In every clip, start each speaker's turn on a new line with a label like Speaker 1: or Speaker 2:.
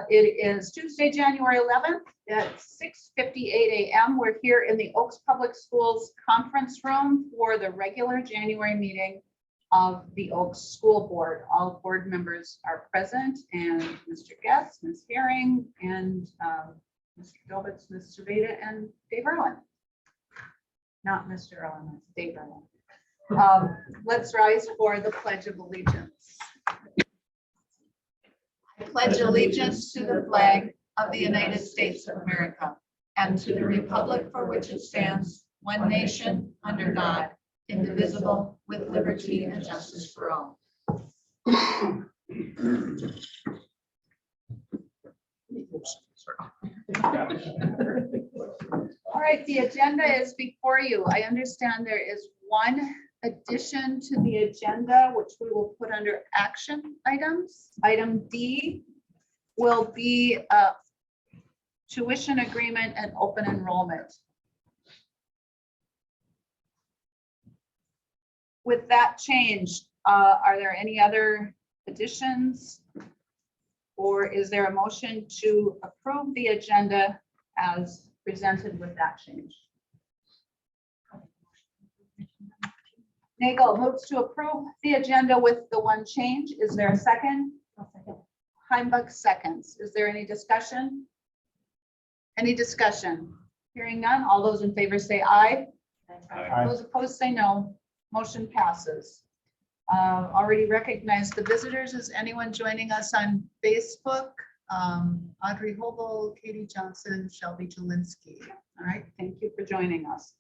Speaker 1: It is Tuesday, January 11th at 6:58 a.m. We're here in the Oaks Public Schools conference room for the regular January meeting of the Oaks School Board. All board members are present, and Mr. Guest, Ms. Herring, and Mr. Dobitz, Mr. Veda, and Dave Erlin. Not Mr. Erlin, it's Dave Erlin. Let's rise for the Pledge of Allegiance. I pledge allegiance to the flag of the United States of America and to the republic for which it stands, one nation, under God, indivisible, with liberty and justice for all. All right, the agenda is before you. I understand there is one addition to the agenda, which we will put under action items. Item D will be a tuition agreement and open enrollment. With that change, are there any other additions? Or is there a motion to approve the agenda as presented with that change? Nagel moves to approve the agenda with the one change. Is there a second? Heimbach seconds. Is there any discussion? Any discussion? Hearing none. All those in favor say aye.
Speaker 2: Aye.
Speaker 1: Those opposed say no. Motion passes. Already recognized the visitors. Is anyone joining us on Facebook? Audrey Hobel, Katie Johnson, Shelby Jelinski. All right, thank you for joining us.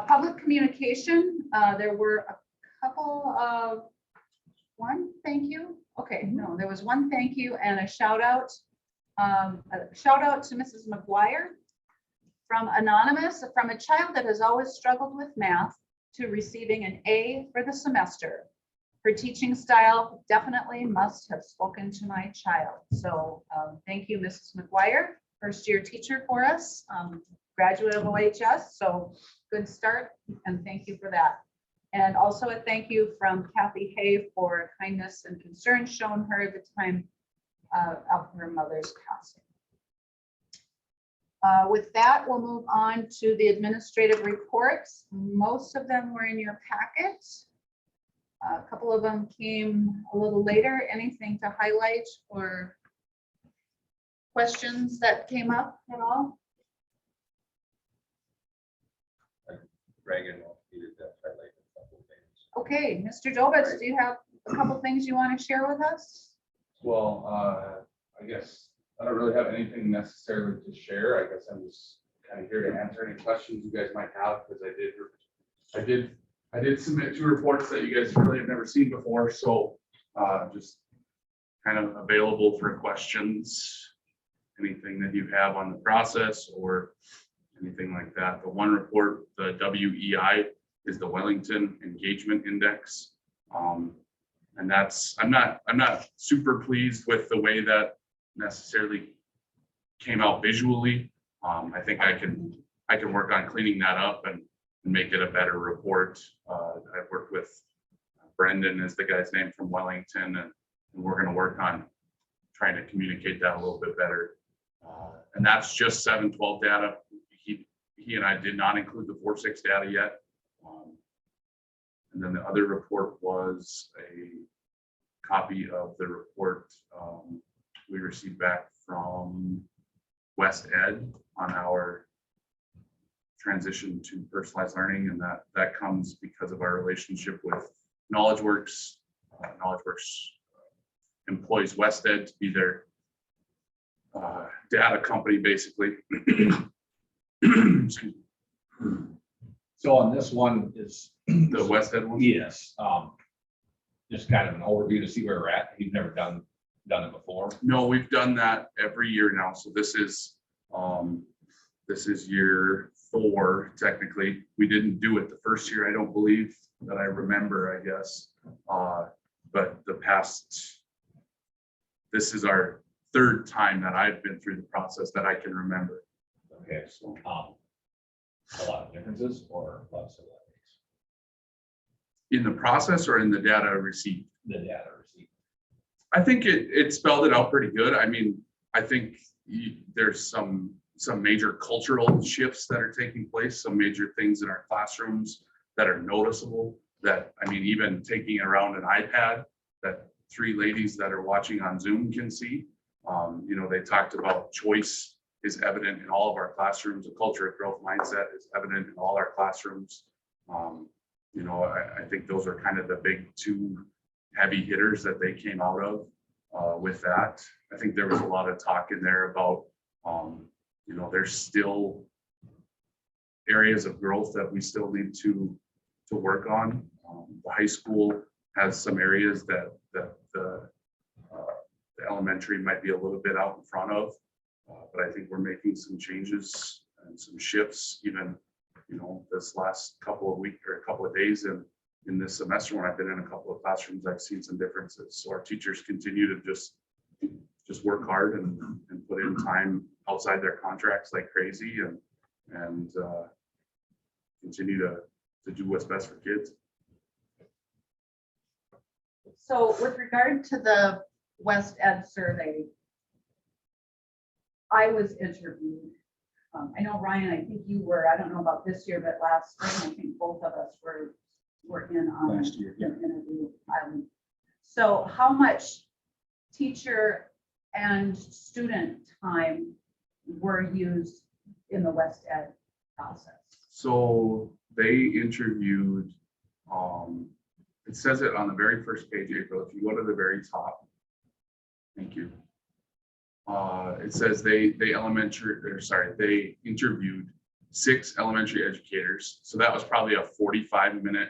Speaker 1: Public communication, there were a couple of, one thank you. Okay, no, there was one thank you and a shout out. A shout out to Mrs. McGuire from Anonymous, from a child that has always struggled with math to receiving an A for the semester. Her teaching style definitely must have spoken to my child. So thank you, Mrs. McGuire, first year teacher for us, graduate of OHS. So good start and thank you for that. And also a thank you from Kathy Hay for kindness and concern shown her at the time of her mother's passing. With that, we'll move on to the administrative reports. Most of them were in your packet. A couple of them came a little later. Anything to highlight or questions that came up at all?
Speaker 3: Reagan needed to highlight a couple of things.
Speaker 1: Okay, Mr. Dobitz, do you have a couple things you want to share with us?
Speaker 2: Well, I guess I don't really have anything necessarily to share. I guess I'm just kind of here to answer any questions you guys might have, because I did submit 2 reports that you guys really have never seen before. So just kind of available for questions, anything that you have on the process or anything like that. The one report, the WEI, is the Wellington Engagement Index. And that's, I'm not super pleased with the way that necessarily came out visually. I think I can work on cleaning that up and make it a better report. I've worked with Brendan, is the guy's name, from Wellington, and we're going to work on trying to communicate that a little bit better. And that's just 7-12 data. He and I did not include the 4-6 data yet. And then the other report was a copy of the report we received back from West Ed on our transition to personalized learning, and that comes because of our relationship with KnowledgeWorks. KnowledgeWorks employs West Ed to be their data company, basically. Excuse me.
Speaker 3: So on this one is
Speaker 2: The West Ed one?
Speaker 3: yes, just kind of an overview to see where we're at. You've never done it before.
Speaker 2: No, we've done that every year now. So this is year 4 technically. We didn't do it the first year, I don't believe, that I remember, I guess. But this is our 3rd time that I've been through the process that I can remember.
Speaker 3: Okay, so a lot of differences or a lot of similarities.
Speaker 2: In the process or in the data received?
Speaker 3: The data received.
Speaker 2: I think it spelled it out pretty good. I mean, I think there's some major cultural shifts that are taking place, some major things in our classrooms that are noticeable, that, I mean, even taking around an iPad that 3 ladies that are watching on Zoom can see. You know, they talked about choice is evident in all of our classrooms. A culture of growth mindset is evident in all our classrooms. You know, I think those are kind of the big 2 heavy hitters that they came out of with that. I think there was a lot of talk in there about, you know, there's still areas of growth that we still need to work on. The high school has some areas that the elementary might be a little bit out in front of, but I think we're making some changes and some shifts even, you know, this last couple of weeks or a couple of days in this semester when I've been in a couple of classrooms, I've seen some differences. So our teachers continue to just work hard and put in time outside their contracts like crazy and continue to do what's best for kids.
Speaker 1: So with regard to the West Ed survey, I was interviewed. I know, Ryan, I think you were, I don't know about this year, but last spring, I think both of us were in on
Speaker 3: Last year, yeah.
Speaker 1: an interview. So how much teacher and student time were used in the West Ed process?
Speaker 2: So they interviewed, it says it on the very first page, April, if you go to the very top. Thank you. It says they interviewed 6 elementary educators. So that was probably a 45-minute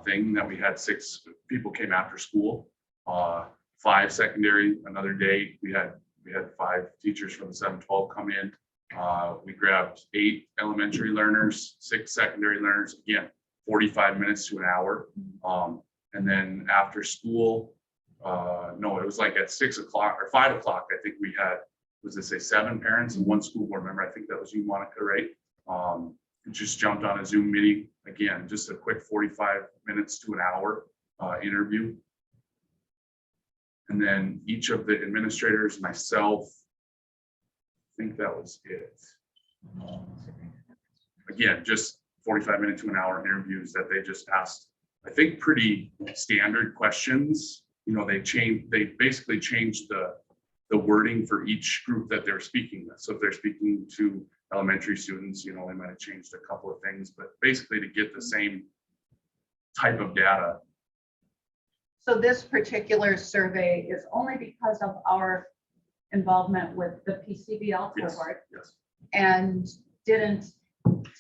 Speaker 2: thing that we had 6 people came after school, 5 secondary. Another day we had 5 teachers from the 7-12 come in. We grabbed 8 elementary learners, 6 secondary learners, again, 45 minutes to an hour. And then after school, no, it was like at 6 o'clock or 5 o'clock, I think we had, was it say 7 parents and 1 school board member? I think that was you, Monica, right? Just jumped on a Zoom meeting. Again, just a quick 45 minutes to an hour interview. And then each of the administrators, myself, I think that was it. Again, just 45 minutes to an hour interviews that they just asked, I think, pretty standard questions. You know, they basically changed the wording for each group that they're speaking with. So if they're speaking to elementary students, you know, they might have changed a couple of things, but basically to get the same type of data.
Speaker 1: So this particular survey is only because of our involvement with the PCBL cohort.
Speaker 2: Yes.
Speaker 1: And didn't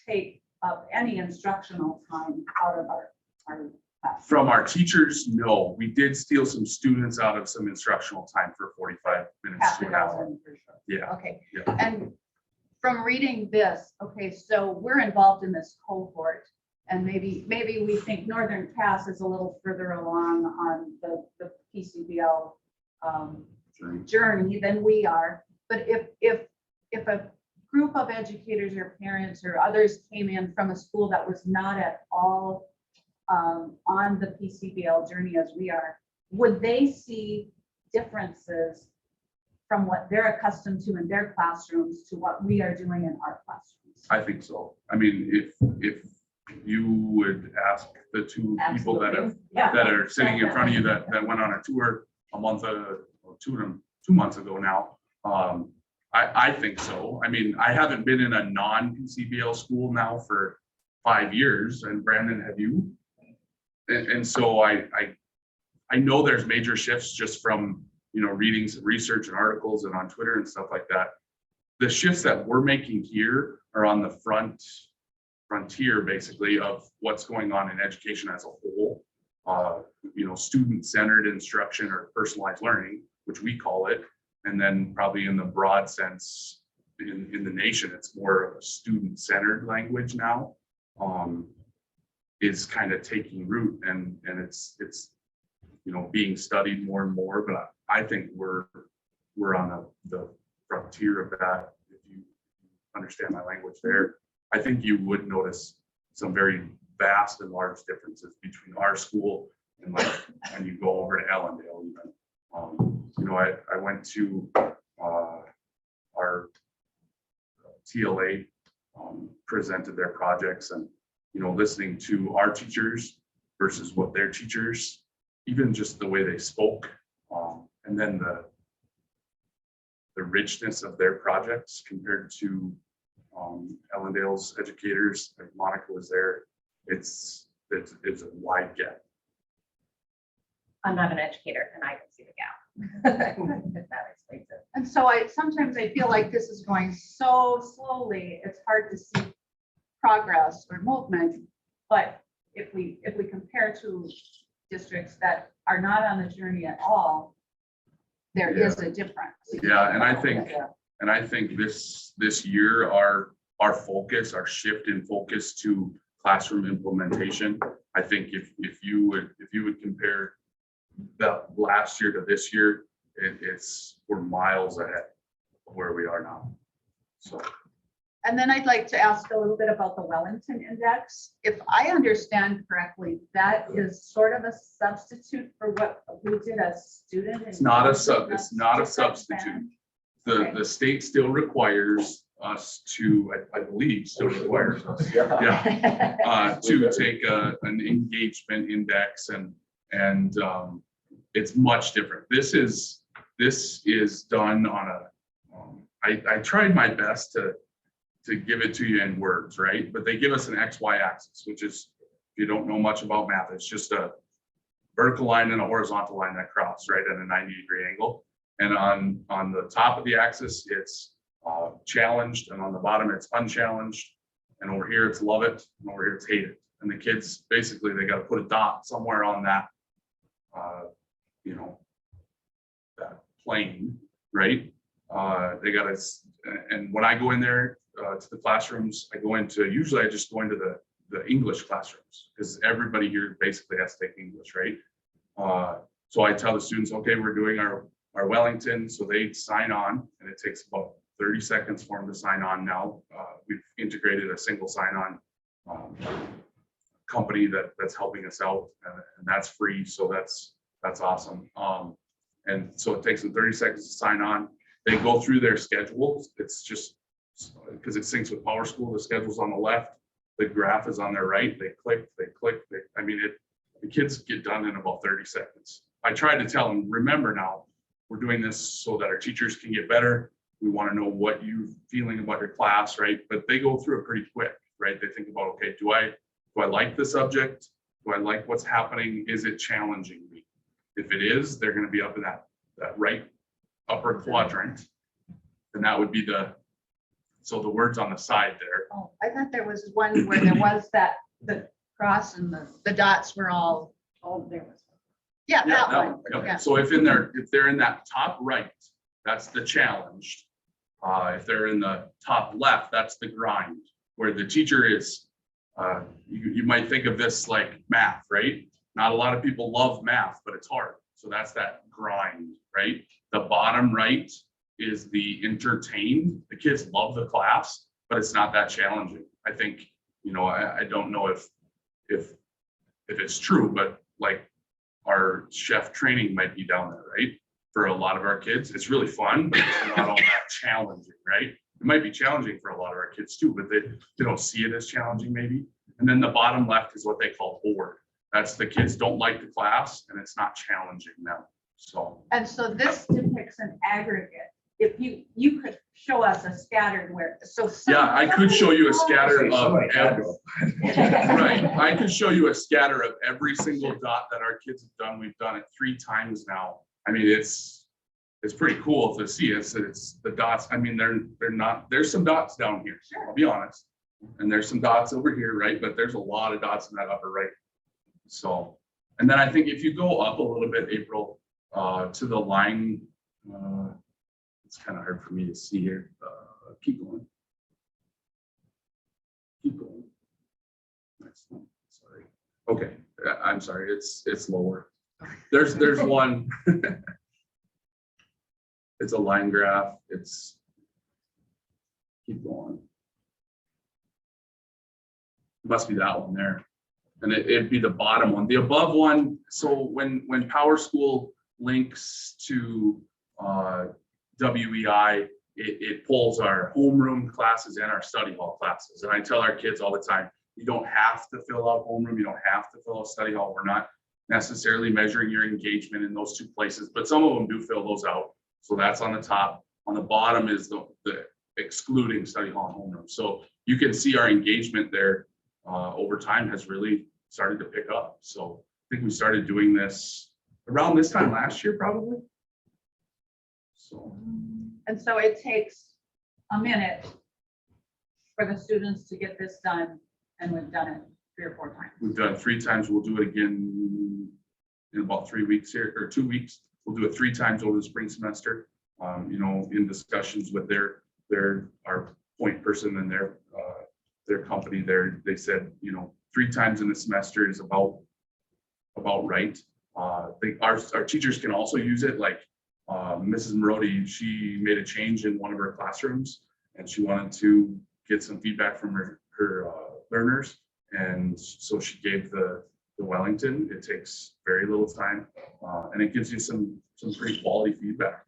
Speaker 1: take up any instructional time out of our class.
Speaker 2: From our teachers, no. We did steal some students out of some instructional time for 45 minutes
Speaker 1: Half
Speaker 2: to
Speaker 1: a
Speaker 2: an hour.
Speaker 1: dozen for sure.
Speaker 2: Yeah.
Speaker 1: Okay,
Speaker 2: Yeah.
Speaker 1: and from reading this, okay, so we're involved in this cohort, and maybe we think Northern Cass is a little further along on the PCBL journey than we are. But if a group of educators or parents or others came in from a school that was not at all on the PCBL journey as we are, would they see differences from what they're accustomed to in their classrooms to what we are doing in our classrooms?
Speaker 2: I think so. I mean, if you would ask the 2 people that are sitting in front of you that went on a tour a month or 2 months ago now, I think so. I mean, I haven't been in a non-PCBL school now for 5 years, and Brandon, have you? And so I know there's major shifts just from, you know, reading some research and articles and on Twitter and stuff like that. The shifts that we're making here are on the frontier, basically, of what's going on in education as a whole. You know, student-centered instruction or personalized learning, which we call it. And then probably in the broad sense in the nation, it's more of a student-centered language now. Is kind of taking root and it's you know, being studied more and more. But I think we're on the frontier of that. If you understand my language there, I think you would notice some very vast and large differences between our school and like when you go over to Ellendale even.
Speaker 4: You know, I went to our TLA, presented their projects, and, you know, listening to our teachers versus what their teachers, even just the way they spoke, and then the richness of their projects compared to Ellendale's educators, like Monica was there, it's a wide gap.
Speaker 5: I'm not an educator and I can see the gap. If that explains it.
Speaker 1: And so sometimes I feel like this is going so slowly, it's hard to see progress or movement. But if we compare to districts that are not on the journey at all, there is a difference.
Speaker 4: Yeah, and I think this year, our focus, our shift in focus to classroom implementation, I think if you would compare the last year to this year, we're miles ahead of where we are now. So.
Speaker 1: And then I'd like to ask a little bit about the Wellington Index. If I understand correctly, that is sort of a substitute for what we did as student.
Speaker 4: It's not a substitute. The state still requires us to, I believe, still requires us, to take an engagement index, and it's much different. This is done on a. I tried my best to give it to you in words, right? But they give us an XY axis, which is, if you don't know much about math, it's just a vertical line and a horizontal line that cross right at a 90-degree angle. And on the top of the axis, it's challenged, and on the bottom, it's unchallenged. And over here, it's love it, and over here, it's hate it. And the kids, basically, they got to put a dot somewhere on that, you know, that plane, right? They got to, and when I go in there to the classrooms, usually I just go into the English classrooms, because everybody here basically has to take English, right? So I tell the students, okay, we're doing our Wellington, so they sign on, and it takes about 30 seconds for them to sign on now. We've integrated a single sign-on company that's helping us out, and that's free, so that's awesome. And so it takes them 30 seconds to sign on. They go through their schedules. It's just because it syncs with PowerSchool. The schedule's on the left, the graph is on their right. They click. I mean, the kids get done in about 30 seconds. I tried to tell them, remember now, we're doing this so that our teachers can get better. We want to know what you're feeling about your class, right? But they go through it pretty quick, right? They think about, okay, do I like the subject? Do I like what's happening? Is it challenging me? If it is, they're going to be up in that right upper quadrant. And that would be the words on the side there.
Speaker 1: Oh, I thought there was one where there was the cross and the dots were all, there was. Yeah, that one.
Speaker 4: Yep.
Speaker 1: Yeah.
Speaker 4: So if they're in that top right, that's the challenged. If they're in the top left, that's the grind, where the teacher is, you might think of this like math, right? Not a lot of people love math, but it's hard. So that's that grind, right? The bottom right is the entertained. The kids love the class, but it's not that challenging. I think, you know, I don't know if it's true, but like our chef training might be down there, right? For a lot of our kids, it's really fun, but it's not all that challenging, right? It might be challenging for a lot of our kids too, but they don't see it as challenging maybe. And then the bottom left is what they call bored. That's the kids don't like the class and it's not challenging them. So.
Speaker 1: And so this depicts an aggregate. If you could show us a scattered
Speaker 4: Yeah, I could show you a scatter of right. I could show you a scatter of every single dot that our kids have done. We've done it 3 times now. I mean, it's pretty cool to see. It's the dots. I mean, they're not. There's some dots down here. Sure. I'll be honest. And there's some dots over here, right? But there's a lot of dots in that upper right. So, and then I think if you go up a little bit, April, to the line, it's kind of hard for me to see here. Keep going. Keep going. Next one. Sorry. Okay, I'm sorry. It's lower. There's one. It's a line graph. Keep going. It must be that one there. And it'd be the bottom one. The above one, so when PowerSchool links to WEI. It pulls our homeroom classes and our study hall classes. And I tell our kids all the time, you don't have to fill out homeroom, you don't have to fill out study hall. We're not necessarily measuring your engagement in those two places, but some of them do fill those out. So that's on the top. On the bottom is the excluding study hall and homeroom. So you can see our engagement there over time has really started to pick up. So I think we started doing this around this time last year, probably. So.
Speaker 1: And so it takes a minute for the students to get this done, and we've done it 3 or 4 times.
Speaker 4: We've done 3 times. We'll do it again in about 3 weeks here, or 2 weeks. We'll do it 3 times over the spring semester. You know, in discussions with our point person and their company there, they said, you know, 3 times in the semester is about right. Our teachers can also use it. Like Mrs. Marodi, she made a change in one of her classrooms, and she wanted to get some feedback from her learners, and so she gave the Wellington. It takes very little time, and it gives you some pretty quality feedback.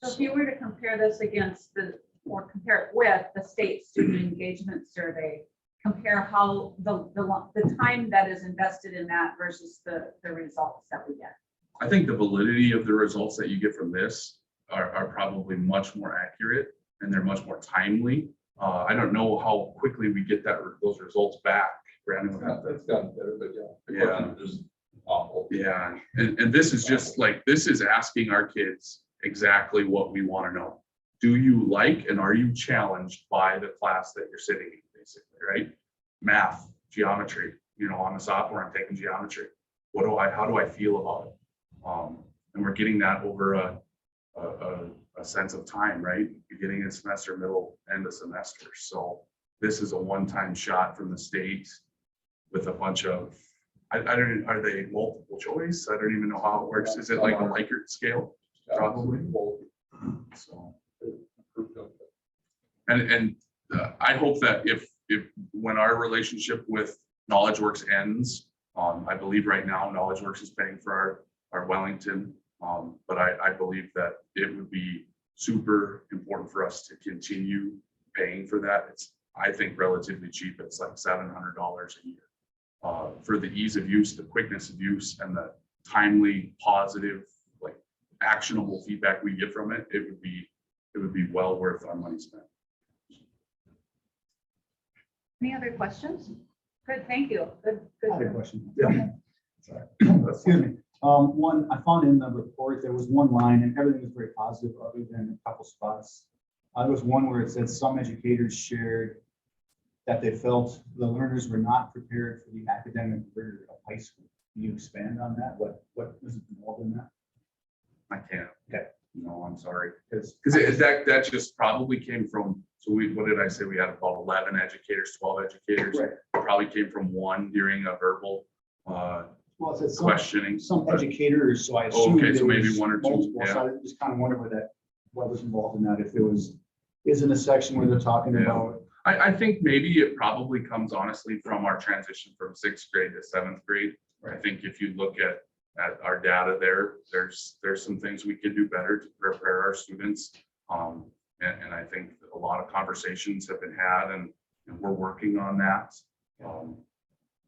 Speaker 1: So if you were to compare this against or compare it with the state student engagement survey, compare how the time that is invested in that versus the results that we get.
Speaker 4: I think the validity of the results that you get from this are probably much more accurate, and they're much more timely. I don't know how quickly we get those results back. Brandon,
Speaker 2: That's gotten better, but yeah.
Speaker 4: Yeah.
Speaker 2: Just awful.
Speaker 4: Yeah, and this is just like, this is asking our kids exactly what we want to know. Do you like and are you challenged by the class that you're sitting in, basically, right? Math, geometry, you know, I'm a sophomore, I'm taking geometry. How do I feel about it? And we're getting that over a sense of time, right? Beginning of semester, middle, end of semester. So this is a one-time shot from the state with a bunch of, are they multiple choice? I don't even know how it works. Is it like a Likert scale? Probably. So. And I hope that if when our relationship with KnowledgeWorks ends, I believe right now KnowledgeWorks is paying for our Wellington, but I believe that it would be super important for us to continue paying for that. It's, I think, relatively cheap. It's like $700 a year for the ease of use, the quickness of use, and the timely, positive, like actionable feedback we get from it. It would be well worth our money spent.
Speaker 1: Any other questions? Good, thank you. Good.
Speaker 6: I had a question. Yeah. Sorry. Excuse me. One, I found in the report, there was one line and everything was very positive other than a couple spots. There was one where it said some educators shared that they felt the learners were not prepared for the academic rigor of high school. Can you expand on that? What was involved in that?
Speaker 4: I can't.
Speaker 6: Okay.
Speaker 4: No, I'm sorry.
Speaker 6: Because
Speaker 4: That just probably came from, so what did I say? We had about 11 educators, 12 educators.
Speaker 6: right.
Speaker 4: It probably came from one during a verbal
Speaker 6: Well, it said
Speaker 4: questioning.
Speaker 6: some educators, so I assume
Speaker 4: Okay, so
Speaker 6: there
Speaker 4: maybe
Speaker 6: was
Speaker 4: one or two,
Speaker 6: multiple,
Speaker 4: yeah.
Speaker 6: so I just kind of wonder what was involved in that, if there was, isn't a section where they're talking
Speaker 4: Yeah.
Speaker 6: about.
Speaker 4: I think maybe it probably comes honestly from our transition from 6th grade to 7th grade. I think if you look at our data there's some things we could do better to prepare our students. And I think a lot of conversations have been had, and we're working on that.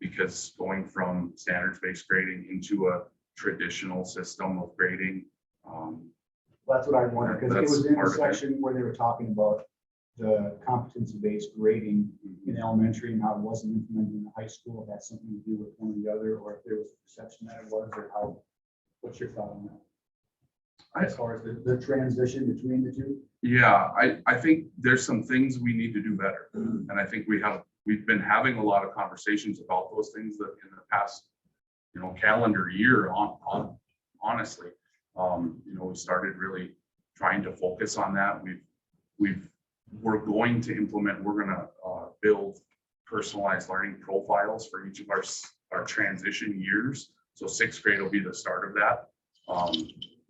Speaker 4: Because going from standards-based grading into a traditional system of grading.
Speaker 6: That's what I wondered, because it
Speaker 4: That's
Speaker 6: was in
Speaker 4: part
Speaker 6: the
Speaker 4: of it.
Speaker 6: section where they were talking about the competency-based grading in elementary and how it wasn't implemented in the high school. If that's something to do with one or the other, or if there was a perception that it was, or how, what's your thought on that? As far as the transition between the two?
Speaker 4: Yeah, I think there's some things we need to do better. And I think we've been having a lot of conversations about those things that in the past, calendar year honestly, we started really trying to focus on that. We're going to implement, we're going to build personalized learning profiles for each of our transition years. So 6th grade will be the start of that.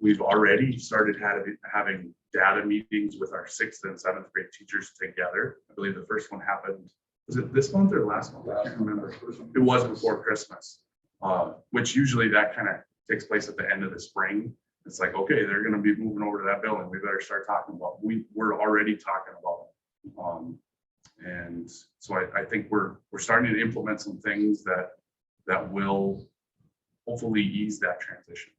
Speaker 4: We've already started having data meetings with our 6th and 7th grade teachers together. I believe the first one happened, was it this month or last month? I can't remember. It was before Christmas, which usually that kind of takes place at the end of the spring. It's like, okay, they're gonna be moving over to that building. We better start talking about, we're already talking about it. And so I think we're starting to implement some things that will hopefully ease that transition.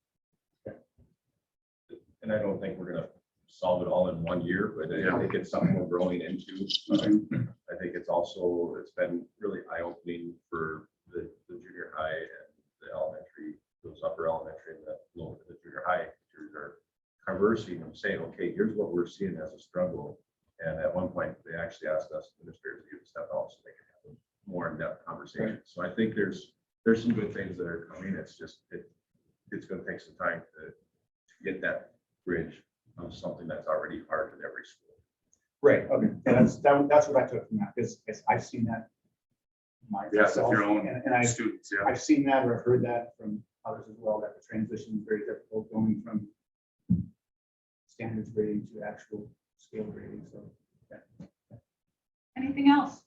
Speaker 3: And I don't think we're gonna solve it all in 1 year, but
Speaker 4: Yeah.
Speaker 3: I think it's something we're growing into. I think it's been really eye-opening for the junior high and the elementary, those upper elementary and the junior high teachers are conversing and saying, okay, here's what we're seeing as a struggle. And at one point, they actually asked us administrators to step out so they can have a more in-depth conversation. So I think there's some good things that are coming. It's just, it's gonna take some time to get that bridge of something that's already hard in every school.
Speaker 6: Right, okay, and that's what I took from that, because I've seen that
Speaker 4: Yes, if
Speaker 6: myself,
Speaker 4: your own
Speaker 6: and
Speaker 4: students, yeah.
Speaker 6: I've seen that or I've heard that from others as well, that the transition is very difficult going from standards grading to actual scale grading, so.
Speaker 1: Anything else?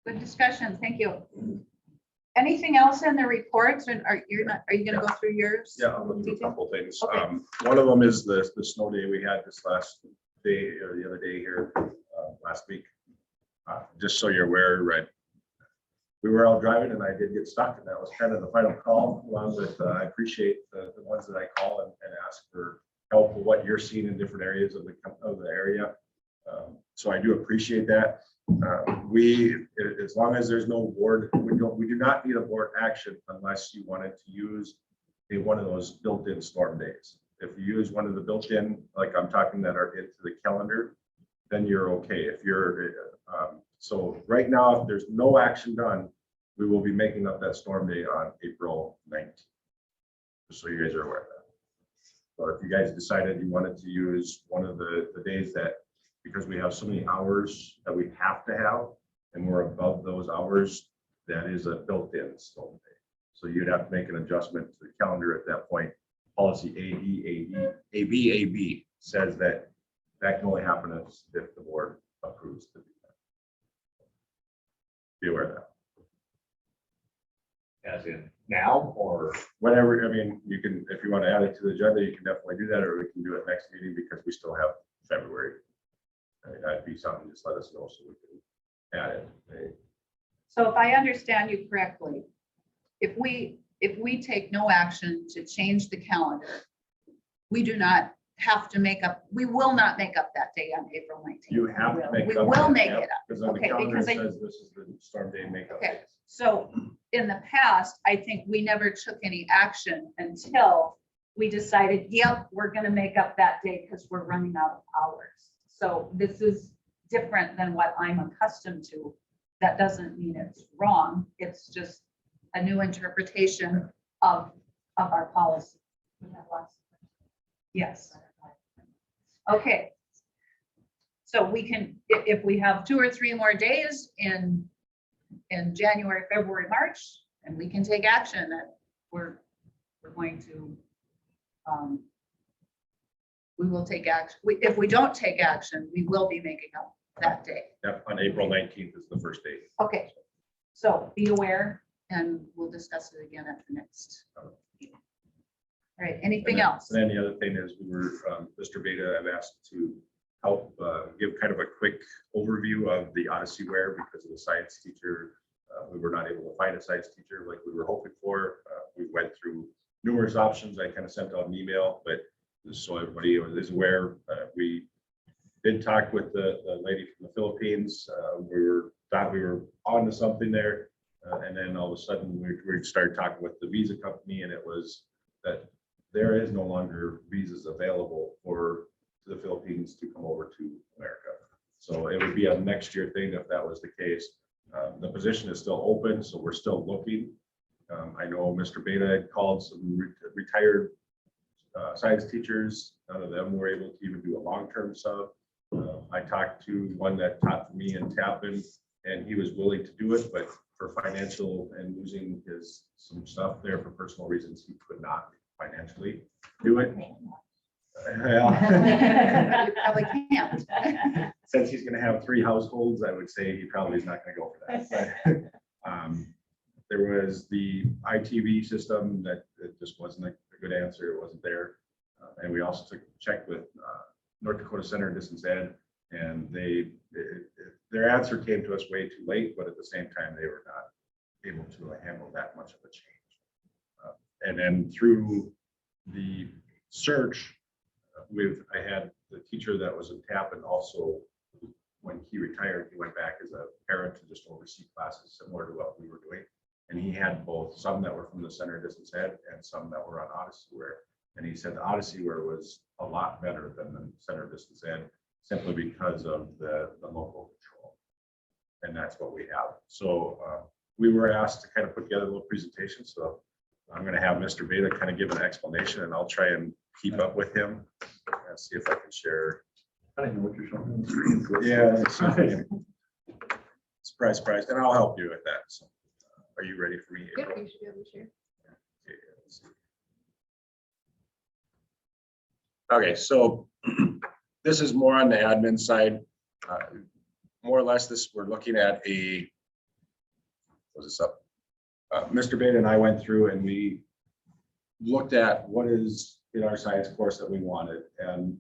Speaker 1: Good discussion, thank you. Anything else in the reports, and are you gonna go through yours?
Speaker 7: Yeah, I'll go through a couple of things.
Speaker 1: Okay.
Speaker 7: One of them is the snow day we had this last day or the other day here last week. Just so you're aware, right? We were out driving and I did get stuck, and that was kind of the final call. Along with, I appreciate the ones that I call and ask for help with what you're seeing in different areas of the area. So I do appreciate that. As long as there's no board, we do not need a board action unless you wanted to use one of those built-in storm days. If you use one of the built-in, like I'm talking that are into the calendar, then you're okay. If you're, so right now, if there's no action done, we will be making up that storm day on April 19th. Just so you guys are aware of that. So if you guys decided you wanted to use one of the days that, because we have so many hours that we have to have, and we're above those hours, that is a built-in storm day. So you'd have to make an adjustment to the calendar at that point. Policy AB says that can only happen if the board approves to do that. Be aware of that.
Speaker 3: As in now or?
Speaker 7: Whatever, I mean, you can, if you want to add it to the agenda, you can definitely do that, or we can do it next meeting because we still have February. I mean, that'd be something, just let us know so we can add it.
Speaker 1: So if I understand you correctly, if we take no action to change the calendar, we do not have to we will not make up that day on April 19th.
Speaker 7: You have to make.
Speaker 1: We
Speaker 7: up
Speaker 1: will
Speaker 7: that,
Speaker 1: make
Speaker 7: yep,
Speaker 1: it up.
Speaker 7: because on the
Speaker 1: Okay,
Speaker 7: calendar it
Speaker 1: because
Speaker 7: says this is the storm day makeup.
Speaker 1: Okay.
Speaker 7: days.
Speaker 1: So in the past, I think we never took any action until we decided, yep, we're gonna make up that day because we're running out of hours. So this is different than what I'm accustomed to. That doesn't mean it's wrong. It's just a new interpretation of our policy. Yes. Okay. So we can, if we have 2 or 3 more days in January, February, March, and we can take action that we're going to, we will take action. If we don't take action, we will be making up that day.
Speaker 7: Yep, on April 19th is the first day.
Speaker 1: Okay, so be aware and we'll discuss it again at the next meeting. All right, anything else?
Speaker 7: And then the other thing is we were, Mr. Beta, I've asked to help give kind of a quick overview of the Odyssey Ware because of the science teacher. We were not able to find a science teacher like we were hoping for. We went through numerous options. I kind of sent out an email, but just so everybody is aware, we did talk with the lady from the Philippines. Thought we were on to something there. And then all of a sudden we started talking with the visa company, and it was that there is no longer visas available for the Philippines to come over to America. So it would be a next year thing if that was the case. The position is still open, so we're still looking. I know Mr. Beta had called some retired science teachers. None of them were able to even do a long-term sub. I talked to one that taught for me in Tappan, and he was willing to do it, but for financial and losing some stuff there for personal reasons, he could not financially do it. Yeah.
Speaker 1: You probably can't.
Speaker 7: Since he's gonna have 3 households, I would say he probably is not gonna go for that. But, there was the ITV system that it just wasn't a a good answer, it wasn't there. And we also checked with North Dakota Center Distance Ed, and their answer came to us way too late, but at the same time, they were not able to handle that much of a change. And then through the search, I had the teacher that was in TAP, and also when he retired, he went back as a parent to just oversee classes similar to what we were doing. And he had both, some that were from the Center Distance Ed and some that were on Odyssey-ware. And he said the Odyssey-ware was a lot better than the Center Distance Ed, simply because of the local control. And that's what we have. So we were asked to kind of put together a little presentation. So I'm going to have Mr. Beta kind of give an explanation, and I'll try and keep up with him and see if I can share.
Speaker 8: I don't know what you're showing on the screen.
Speaker 7: Yeah. Surprise, surprise. And I'll help you with that. So are you ready for me?
Speaker 5: Yep,
Speaker 7: April?
Speaker 5: you should be able to share.
Speaker 7: Okay, so this is more on the admin side. More or less, we're looking at what's this up? Mr. Beta and I went through and we looked at what is in our science course that we wanted, and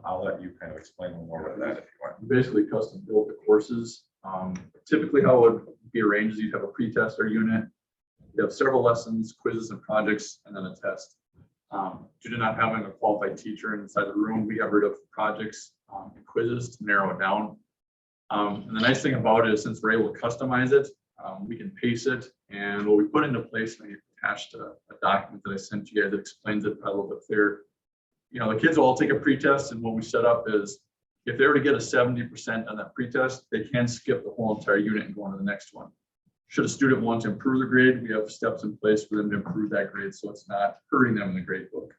Speaker 7: I'll let you kind of explain more of that if you want.
Speaker 8: Basically custom built the courses. Typically how it would be arranged is you'd have a pre-test or unit. You have several lessons, quizzes and projects, and then a test. Due to not having a qualified teacher inside the room, we got rid of projects and quizzes to narrow it down. And the nice thing about it is, since we're able to customize it, we can pace it. And what we put into place, and I attached a document that I sent you guys that explains it a little bit clearer. You know, the kids will all take a pretest, and what we set up is, if they were to get a 70% on that pretest, they can skip the whole entire unit and go on to the next one. Should a student want to improve their grade, we have steps in place for them to improve that grade, so it's not hurting them in the grade book.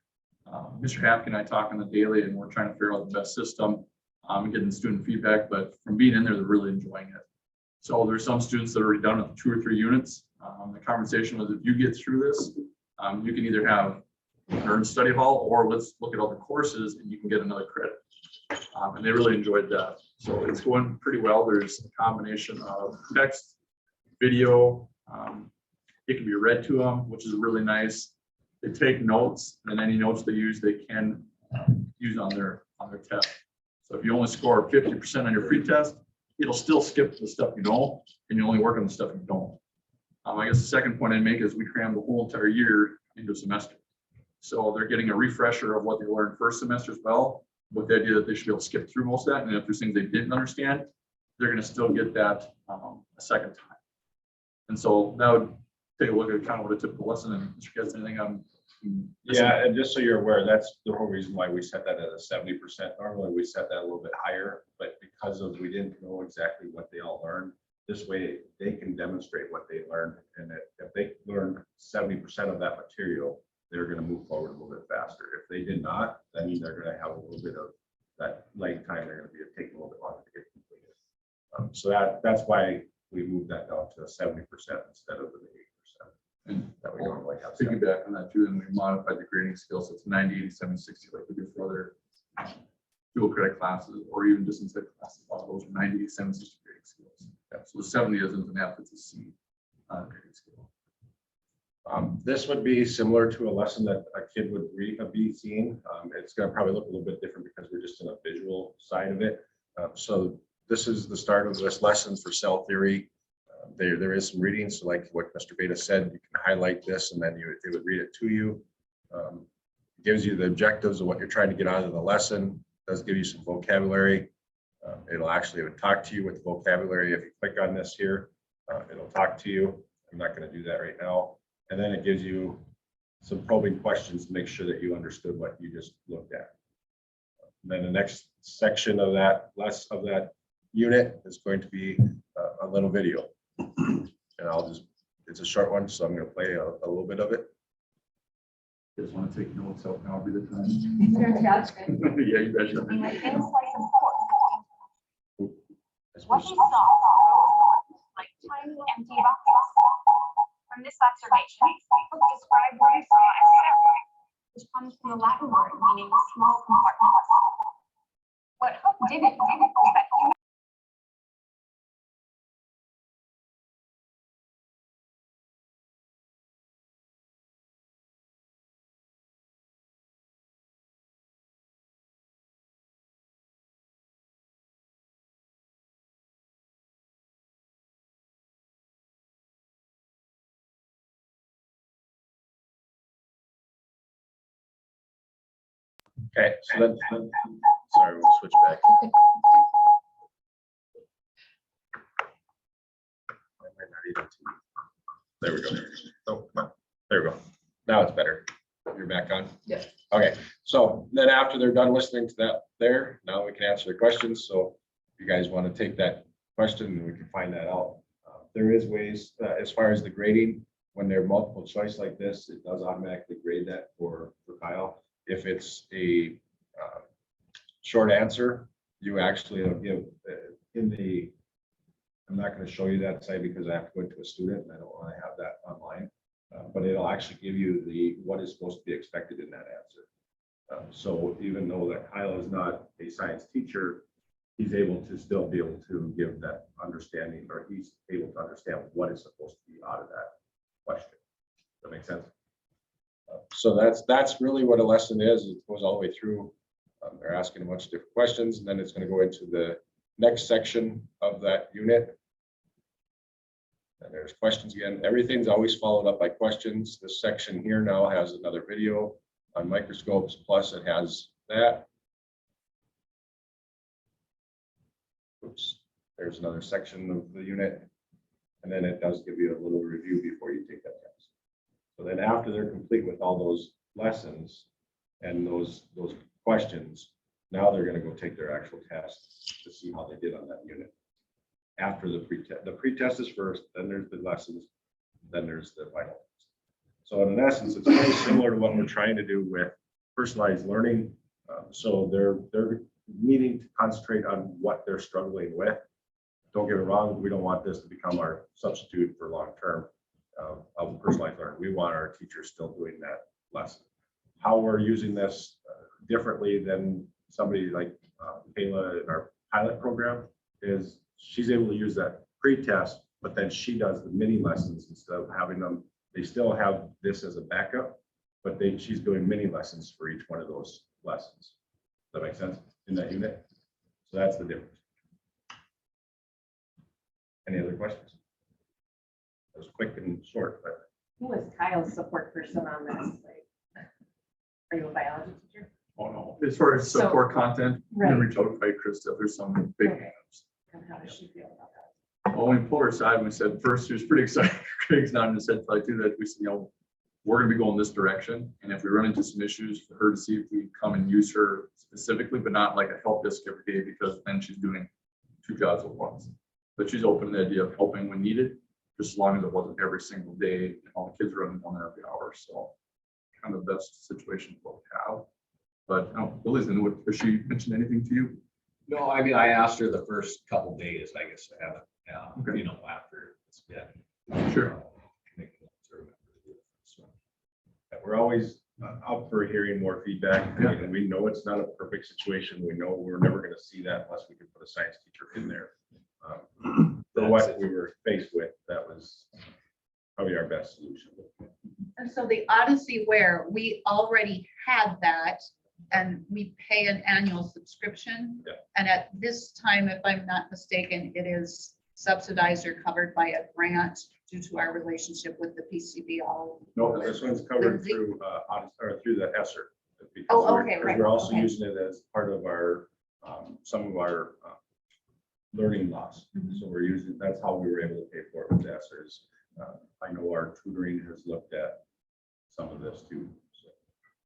Speaker 8: Mr. Hapke and I talk on the daily, and we're trying to figure out the best system and getting student feedback, but from being in there, they're really enjoying it. So there's some students that are already done with 2 or 3 units. The conversation was, if you get through this, you can either have an earned study hall, or let's look at all the courses and you can get another credit. And they really enjoyed that. So it's going pretty well. There's a combination of text, video. It can be read to them, which is really nice. They take notes, and any notes they use, they can use on their test. So if you only score 50% on your pre-test, it'll still skip the stuff you know, and you only work on the stuff you don't. I guess the second point I'd make is we cram the whole entire year into a semester. So they're getting a refresher of what they learned first semester as well, with the idea that they should be able to skip through most of that. And if there's things they didn't understand, they're going to still get that a second time. And so that would take a look at kind of what a typical lesson. And if you guys anything on?
Speaker 7: Yeah, and just so you're aware, that's the whole reason why we set that at a 70%. Normally we set that a little bit higher, but because of we didn't know exactly what they all learned, this way they can demonstrate what they learned. And if they learned 70% of that material, they're going to move forward a little bit faster. If they did not, that means they're going to have a little bit of that lag time. They're going to be taking a little bit longer to get completed. So that's why we moved that down to 70% instead of the 8% that we normally have.
Speaker 8: Piggyback on that too, and we modified the grading scale, so it's 90, 80, 70, 60, like we do for other dual credit classes, or even distance ed classes. All those are 90, 70, 60 grading scales. Yeah, so the 70 isn't an F, it's a C grading scale.
Speaker 7: This would be similar to a lesson that a kid would be seeing. It's going to probably look a little bit different because we're just in a visual side of it. So this is the start of this lesson for cell theory. There is some reading, so like what Mr. Beta said, you can highlight this and then it would read it to you. It gives you the objectives of what you're trying to get out of the lesson. It does give you some vocabulary. It'll talk to you with the vocabulary. If you click on this here, it'll talk to you. I'm not going to do that right now. And then it gives you some probing questions to make sure that you understood what you just looked at. And then the next section of that unit is going to be a little video. And it's a short one, so I'm going to play a little bit of it.
Speaker 8: You guys want to take notes, so now would be the time.
Speaker 5: Fantastic.
Speaker 8: Yeah, you betcha.
Speaker 9: What he saw arose like tiny empty boxes. From this observation, Cook described what he saw as septic, which comes from the Latin word meaning small compartments. What Hook didn't know was that human
Speaker 3: Okay, so then, sorry, we'll switch back. There we go. Oh, come on. There we go. Now it's better. You're back on?
Speaker 1: Yeah.
Speaker 3: Okay, so then after they're done listening to that there, now we can answer the questions. So if you guys want to take that question, we can find that out. There is ways, as far as the grading, when they're multiple choice like this, it does automatically grade that for Kyle. If it's a short answer, you actually give in the, I'm not going to show you that site because I have to go into a student and I don't want to have that online. But it'll actually give you the what is supposed to be expected in that answer. So even though that Kyle is not a science teacher, he's able to still be able to give that understanding, or he's able to understand what is supposed to be out of that question. Does that make sense? So that's really what a lesson is. It goes all the way through. They're asking a bunch of different questions, and then it's going to go into the next section of that unit. And there's questions again. Everything's always followed up by questions. This section here now has another video on microscopes, plus it has that. Oops, there's another section of the unit. And then it does give you a little review before you take that test. So then after they're complete with all those lessons and those questions, now they're going to go take their actual test to see how they did on that unit. After the pre-test is first, then there's the lessons, then there's the final test. So in essence, it's very similar to what we're trying to do with personalized learning. So they're needing to concentrate on what they're struggling with. Don't get me wrong, we don't want this to become our substitute for long-term of personalized learning. We want our teachers still doing that lesson. How we're using this differently than somebody like Kayla in our pilot program is she's able to use that pre-test, but then she does the mini lessons instead of having them. They still have this as a backup, but she's doing mini lessons for each one of those lessons. Does that make sense in that unit? So that's the difference. Any other questions? That was quick and short, but
Speaker 5: Who was Kyle's support person on this? Like, are you a biology teacher?
Speaker 8: Oh, no. As far as support content, I'm gonna
Speaker 5: Right.
Speaker 8: reach out to Krista if there's some big.
Speaker 5: Okay. And how does she feel about that?
Speaker 8: Well, when we pulled her aside, we said, first, she was pretty excited. Craig's nodding his head probably too, that we said, we're gonna be going this direction. And if we run into some issues, for her to see if we come and use her specifically, but not like a help desk every day, because then she's doing two jobs at once. But she's open to the idea of helping when needed, just as long as it wasn't every single day, and all the kids running down there every hour. So kind of the best situation what we have. But Lily's in, has she mentioned anything to you?
Speaker 10: No, I mean, I asked her the first couple days, I guess, I haven't,
Speaker 8: Okay.
Speaker 10: you know, after it's been.
Speaker 8: Sure.
Speaker 3: yeah, we're always up for hearing more feedback.
Speaker 8: Yeah.
Speaker 3: And we know it's not a perfect situation. We know we're never going to see that unless we can put a science teacher in there. For what we were faced with, that was probably our best solution.
Speaker 1: And so the Odyssey Ware, we already had that and we pay an annual subscription.
Speaker 3: Yeah.
Speaker 1: And at this time, if I'm not mistaken, it is subsidized or covered by a grant due to our relationship with the PCBL.
Speaker 3: No, this one's covered
Speaker 1: The-
Speaker 3: through, or through the ESSER. because
Speaker 1: Oh,
Speaker 3: we're-
Speaker 1: okay,
Speaker 3: because
Speaker 1: right,
Speaker 3: We're also
Speaker 1: okay.
Speaker 3: using it as part of our, some of our learning loss.
Speaker 1: Mhm.
Speaker 3: So we're using, that's how we were able to pay for it with ESSER's. I know our tutoring has looked at some of this too. So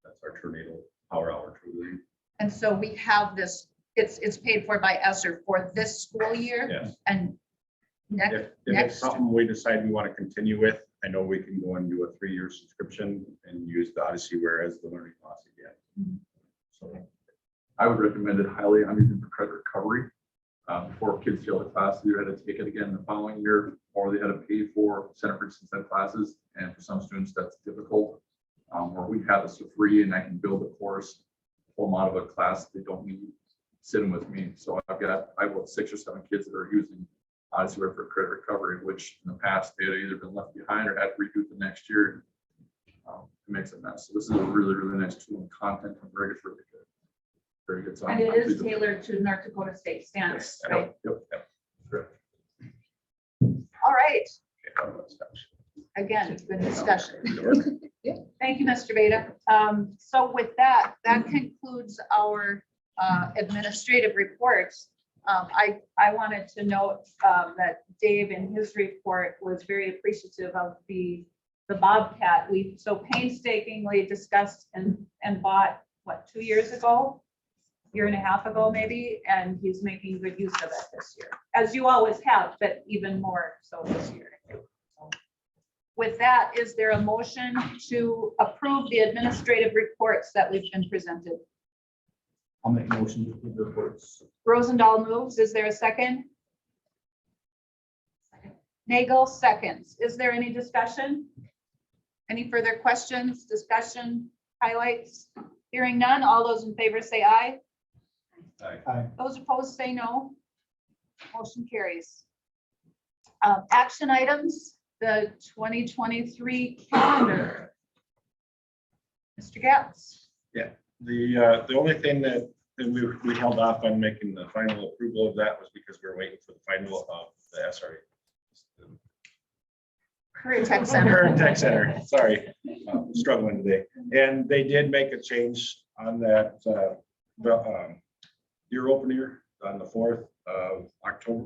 Speaker 3: that's our tornado power hour tutoring.
Speaker 1: And so we have this, it's paid for by ESSER for this school year
Speaker 3: Yes.
Speaker 1: and next,
Speaker 3: If
Speaker 1: next,
Speaker 3: it's something we decide we want to continue with, I know we can go and do a 3-year subscription and use the Odyssey Ware as the learning loss again.
Speaker 1: Mhm.
Speaker 3: So
Speaker 8: I would recommend it highly. I'm using for credit recovery. Before kids fail the class, they either had to take it again the following year, or they had to pay for Center for Success classes. And for some students, that's difficult. Where we have this for free and I can build a course, pull them out of a class they don't need sitting with me. So I have 6 or 7 kids that are using Odyssey Ware for credit recovery, which in the past they had either been left behind or had to redo it the next year. It makes a mess. So this is a really, really nice tool and content and very good. Very good. So
Speaker 1: and it is tailored to North Dakota state standards,
Speaker 8: Yes.
Speaker 1: right?
Speaker 8: Yep. Correct.
Speaker 1: All right,
Speaker 3: okay, how about that?
Speaker 1: again, good discussion.
Speaker 3: Good work.
Speaker 1: Thank you, Mr. Beta. So with that, that concludes our administrative reports. I wanted to note that Dave in his report was very appreciative of the Bobcat we so painstakingly discussed and bought, what, 2 years ago? Year and a half ago, maybe, and he's making good use of it this year, as you always have, but even more so this year. So, with that, is there a motion to approve the administrative reports that we've been presented?
Speaker 6: I'll make a motion to approve the reports.
Speaker 1: Rosendahl moves. Is there a second? Nagel seconds. Is there any discussion? Any further questions, discussion, highlights? Hearing none, all those in favor say aye.
Speaker 6: Aye.
Speaker 1: Those opposed say no. Motion carries. Action items, the 2023 calendar. Mr. Getz.
Speaker 7: The only thing that we held off on making the final approval of that was because we were waiting for the final of the SRA.
Speaker 1: Career Tech Center.
Speaker 7: Current Tech Center, sorry, struggling today. And they did make a change on that, year opener on the 4th of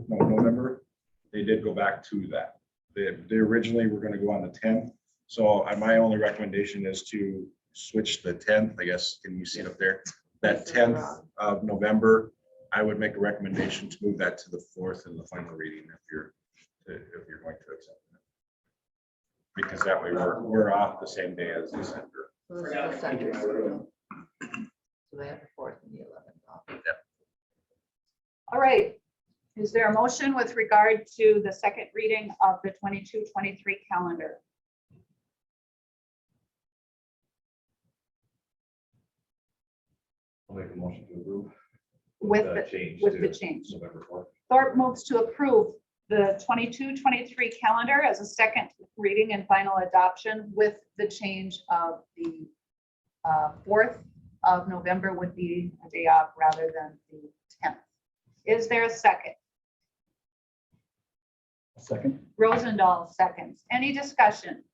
Speaker 7: November. They did go back to that. They originally were gonna go on the 10th. So my only recommendation is to switch the 10th, I guess, can you see it up there? That 10th of November, I would make a recommendation to move that to the 4th in the final reading if you're going to accept it. Because that way we're off the same day as December.
Speaker 1: So they have the 4th and the 11th off. All right. Is there a motion with regard to the second reading of the 22-23 calendar?
Speaker 3: I'll make a motion to approve.
Speaker 1: With
Speaker 3: the
Speaker 1: the change.
Speaker 3: November 4th.
Speaker 1: Thorpe moves to approve the 22-23 calendar as a second reading and final adoption with the change of the 4th of November would be a day off rather than the 10th. Is there a second?
Speaker 6: A second.
Speaker 1: Rosendahl seconds. Any discussion?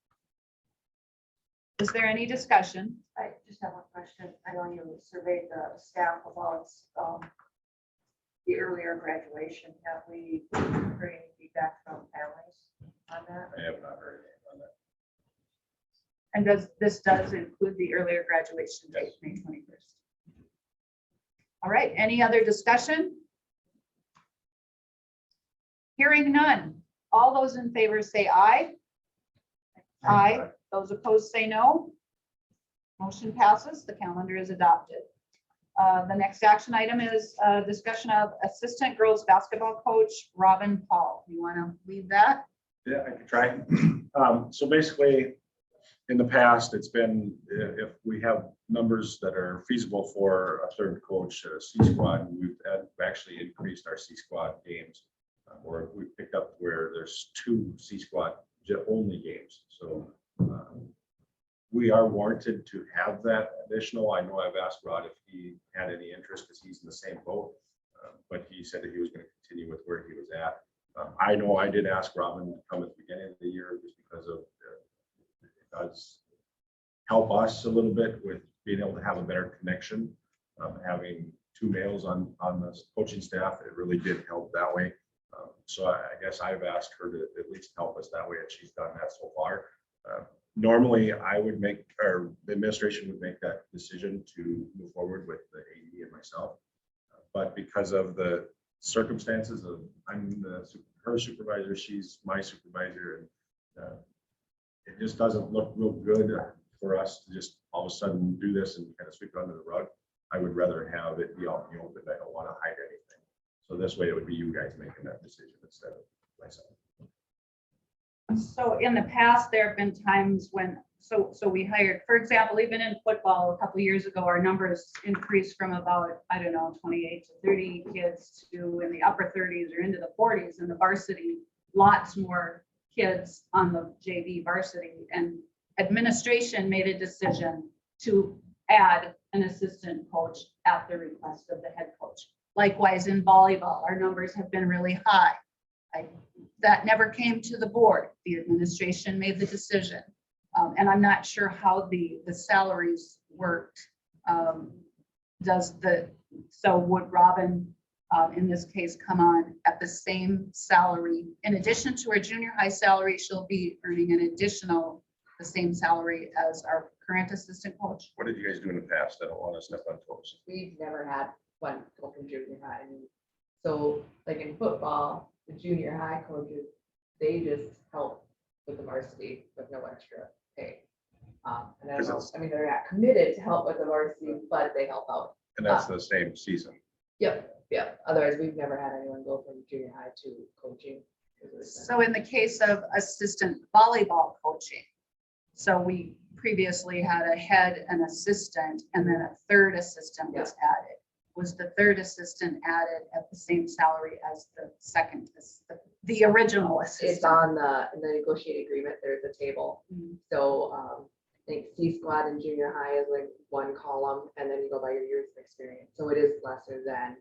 Speaker 1: Is there any discussion?
Speaker 11: I just have one question. I know you surveyed the staff about the earlier graduation. Have we heard any feedback from families on that?
Speaker 7: I have not heard anything on that.
Speaker 1: And does include the earlier graduation date, May 21st. All right, any other discussion? Hearing none. All those in favor say aye. Aye. Those opposed say no. Motion passes. The calendar is adopted. The next action item is discussion of assistant girls basketball coach Robin Paul. You want to lead that?
Speaker 7: Yeah, I could try. So basically, in the past, it's been, if we have numbers that are feasible for a third coach, a C squad, we've actually increased our C squad games. Or we picked up where there's 2 C squad only games. So we are warranted to have that additional. I know I've asked Rod if he had any interest because he's in the same boat, but he said that he was going to continue with where he was at. I know I did ask Robin to come at the beginning of the year just because of it does help us a little bit with being able to have a better connection. Having 2 males on the coaching staff, it really did help that way. So I guess I've asked her to at least help us that way, and she's done that so far. Normally, I would make, or the administration would make that decision to move forward with the AD and myself. But because of the circumstances of I'm her supervisor, she's my supervisor, and it just doesn't look real good for us to just all of a sudden do this and kind of sweep it under the rug. I would rather have it be out in the open. I don't want to hide anything. So this way it would be you guys making that decision instead of myself.
Speaker 1: So in the past, there have been times when, so we hired, for example, even in football, a couple of years ago, our numbers increased from about, I don't know, 28 to 30 kids to in the upper 30s or into the 40s, and the varsity, lots more kids on the JV varsity. And administration made a decision to add an assistant coach at the request of the head coach. Likewise, in volleyball, our numbers have been really high. That never came to the board. The administration made the decision. And I'm not sure how the salaries worked. So would Robin, in this case, come on at the same salary? In addition to her junior high salary, she'll be earning an additional, the same salary as our current assistant coach.
Speaker 3: What did you guys do in the past? I don't want to step on toes.
Speaker 12: We've never had one go from junior high. So like in football, the junior high coaches, they just help with the varsity with no extra pay. And I don't know, I mean, they're not committed to help with the varsity, but they help out.
Speaker 3: And that's the same season.
Speaker 12: Yep. Otherwise, we've never had anyone go from junior high to coaching.
Speaker 1: So in the case of assistant volleyball coaching, so we previously had a head, an assistant, and then a third assistant was added. Was the third assistant added at the same salary as the second, the original assistant?
Speaker 12: It's on in the negotiated agreement, there's a table. So I think C squad in junior high is like one column, and then you go by your years of experience. So it is lesser than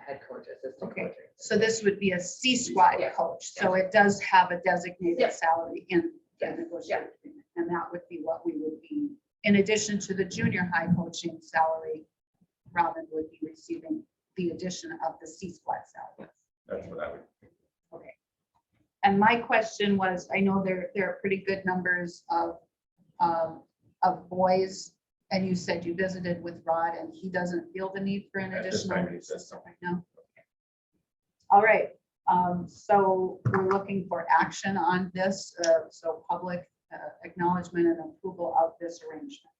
Speaker 12: head coach, assistant
Speaker 1: Okay.
Speaker 12: coaching.
Speaker 1: So this would be a C squad coach. So it does have a designated salary in the negotiated agreement. And that would be what we would be, in addition to the junior high coaching salary, Robin would be receiving the addition of the C squad salary.
Speaker 3: That's what I would.
Speaker 1: Okay. And my question was, I know there are pretty good numbers of boys, and you said you visited with Rod and he doesn't feel the need for an
Speaker 3: At this
Speaker 1: additional
Speaker 3: time, he says
Speaker 1: assistant right now. All right, so we're looking for action on this, so public acknowledgement and approval of this arrangement.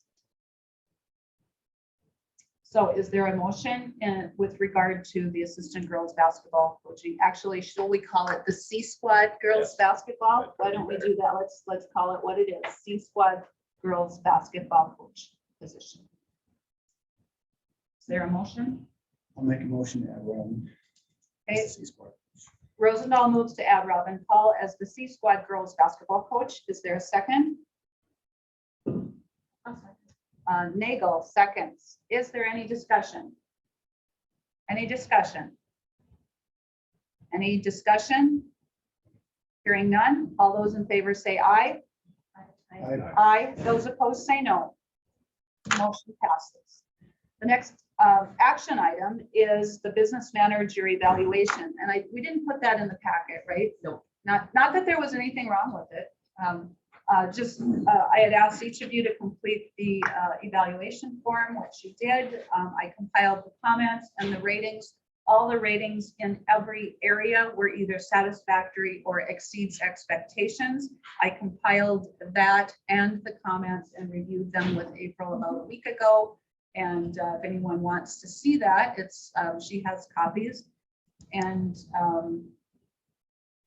Speaker 1: So is there a motion with regard to the assistant girls basketball coaching? Actually, shall we call it the C squad girls basketball? Why don't we do that? Let's call it what it is, C squad girls basketball coach position. Is there a motion?
Speaker 6: I'll make a motion to add Robin.
Speaker 1: Okay.
Speaker 6: C squad.
Speaker 1: Rosendahl moves to add Robin Paul as the C squad girls basketball coach. Is there a second? Nagel seconds. Is there any discussion? Any discussion? Any discussion? Hearing none. All those in favor say aye. Aye. Those opposed say no. Motion passes. The next action item is the business manager evaluation. And we didn't put that in the packet, right?
Speaker 12: No.
Speaker 1: Not that there was anything wrong with it. I had asked each of you to complete the evaluation form, which you did. I compiled the comments and the ratings. All the ratings in every area were either satisfactory or exceeds expectations. I compiled that and the comments and reviewed them with April about a week ago. And if anyone wants to see that, she has copies. And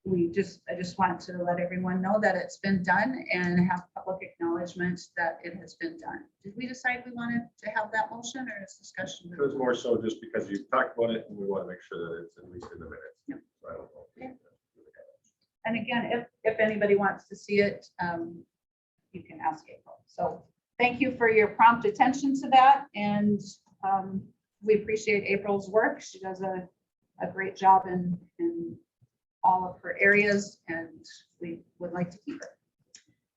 Speaker 1: I just want to let everyone know that it's been done and have public acknowledgement that it has been done. Did we decide we wanted to have that motion or is discussion?
Speaker 3: It was more so just because you talked about it and we want to make sure that it's at least in the minutes.
Speaker 1: Yep.
Speaker 3: So I don't know.
Speaker 1: Okay. And again, if anybody wants to see it, you can ask April. So thank you for your prompt attention to that. And we appreciate April's work. She does a great job in all of her areas, and we would like to keep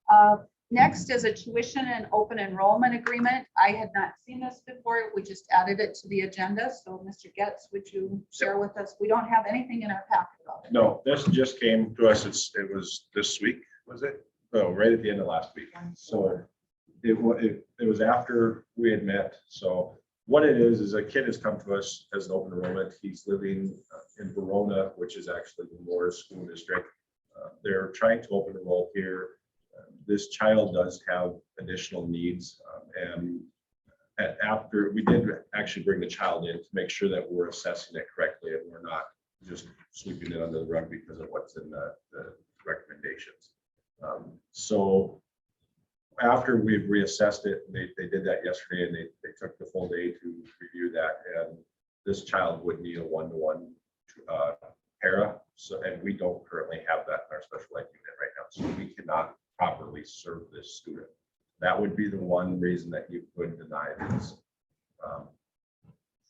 Speaker 1: her. Next is a tuition and open enrollment agreement. I had not seen this before. We just added it to the agenda. So Mr. Getz, would you share with us? We don't have anything in our packet about it.
Speaker 3: No, this just came to us. It was this week, was it? Oh, right at the end of last week. So it was after we had met. So what it is a kid has come to us as an open enrollment. He's living in Verona, which is actually the Moore's school district. They're trying to open enroll here. This child does have additional needs. And after we did actually bring the child in to make sure that we're assessing it correctly and we're not just sweeping it under the rug because of what's in the recommendations. So after we've reassessed it, they did that yesterday and they took the full day to review that. And this child would need a one-to-one para. So, and we don't currently have that in our special ed unit right now. So we cannot properly serve this student. That would be the one reason that you could deny this.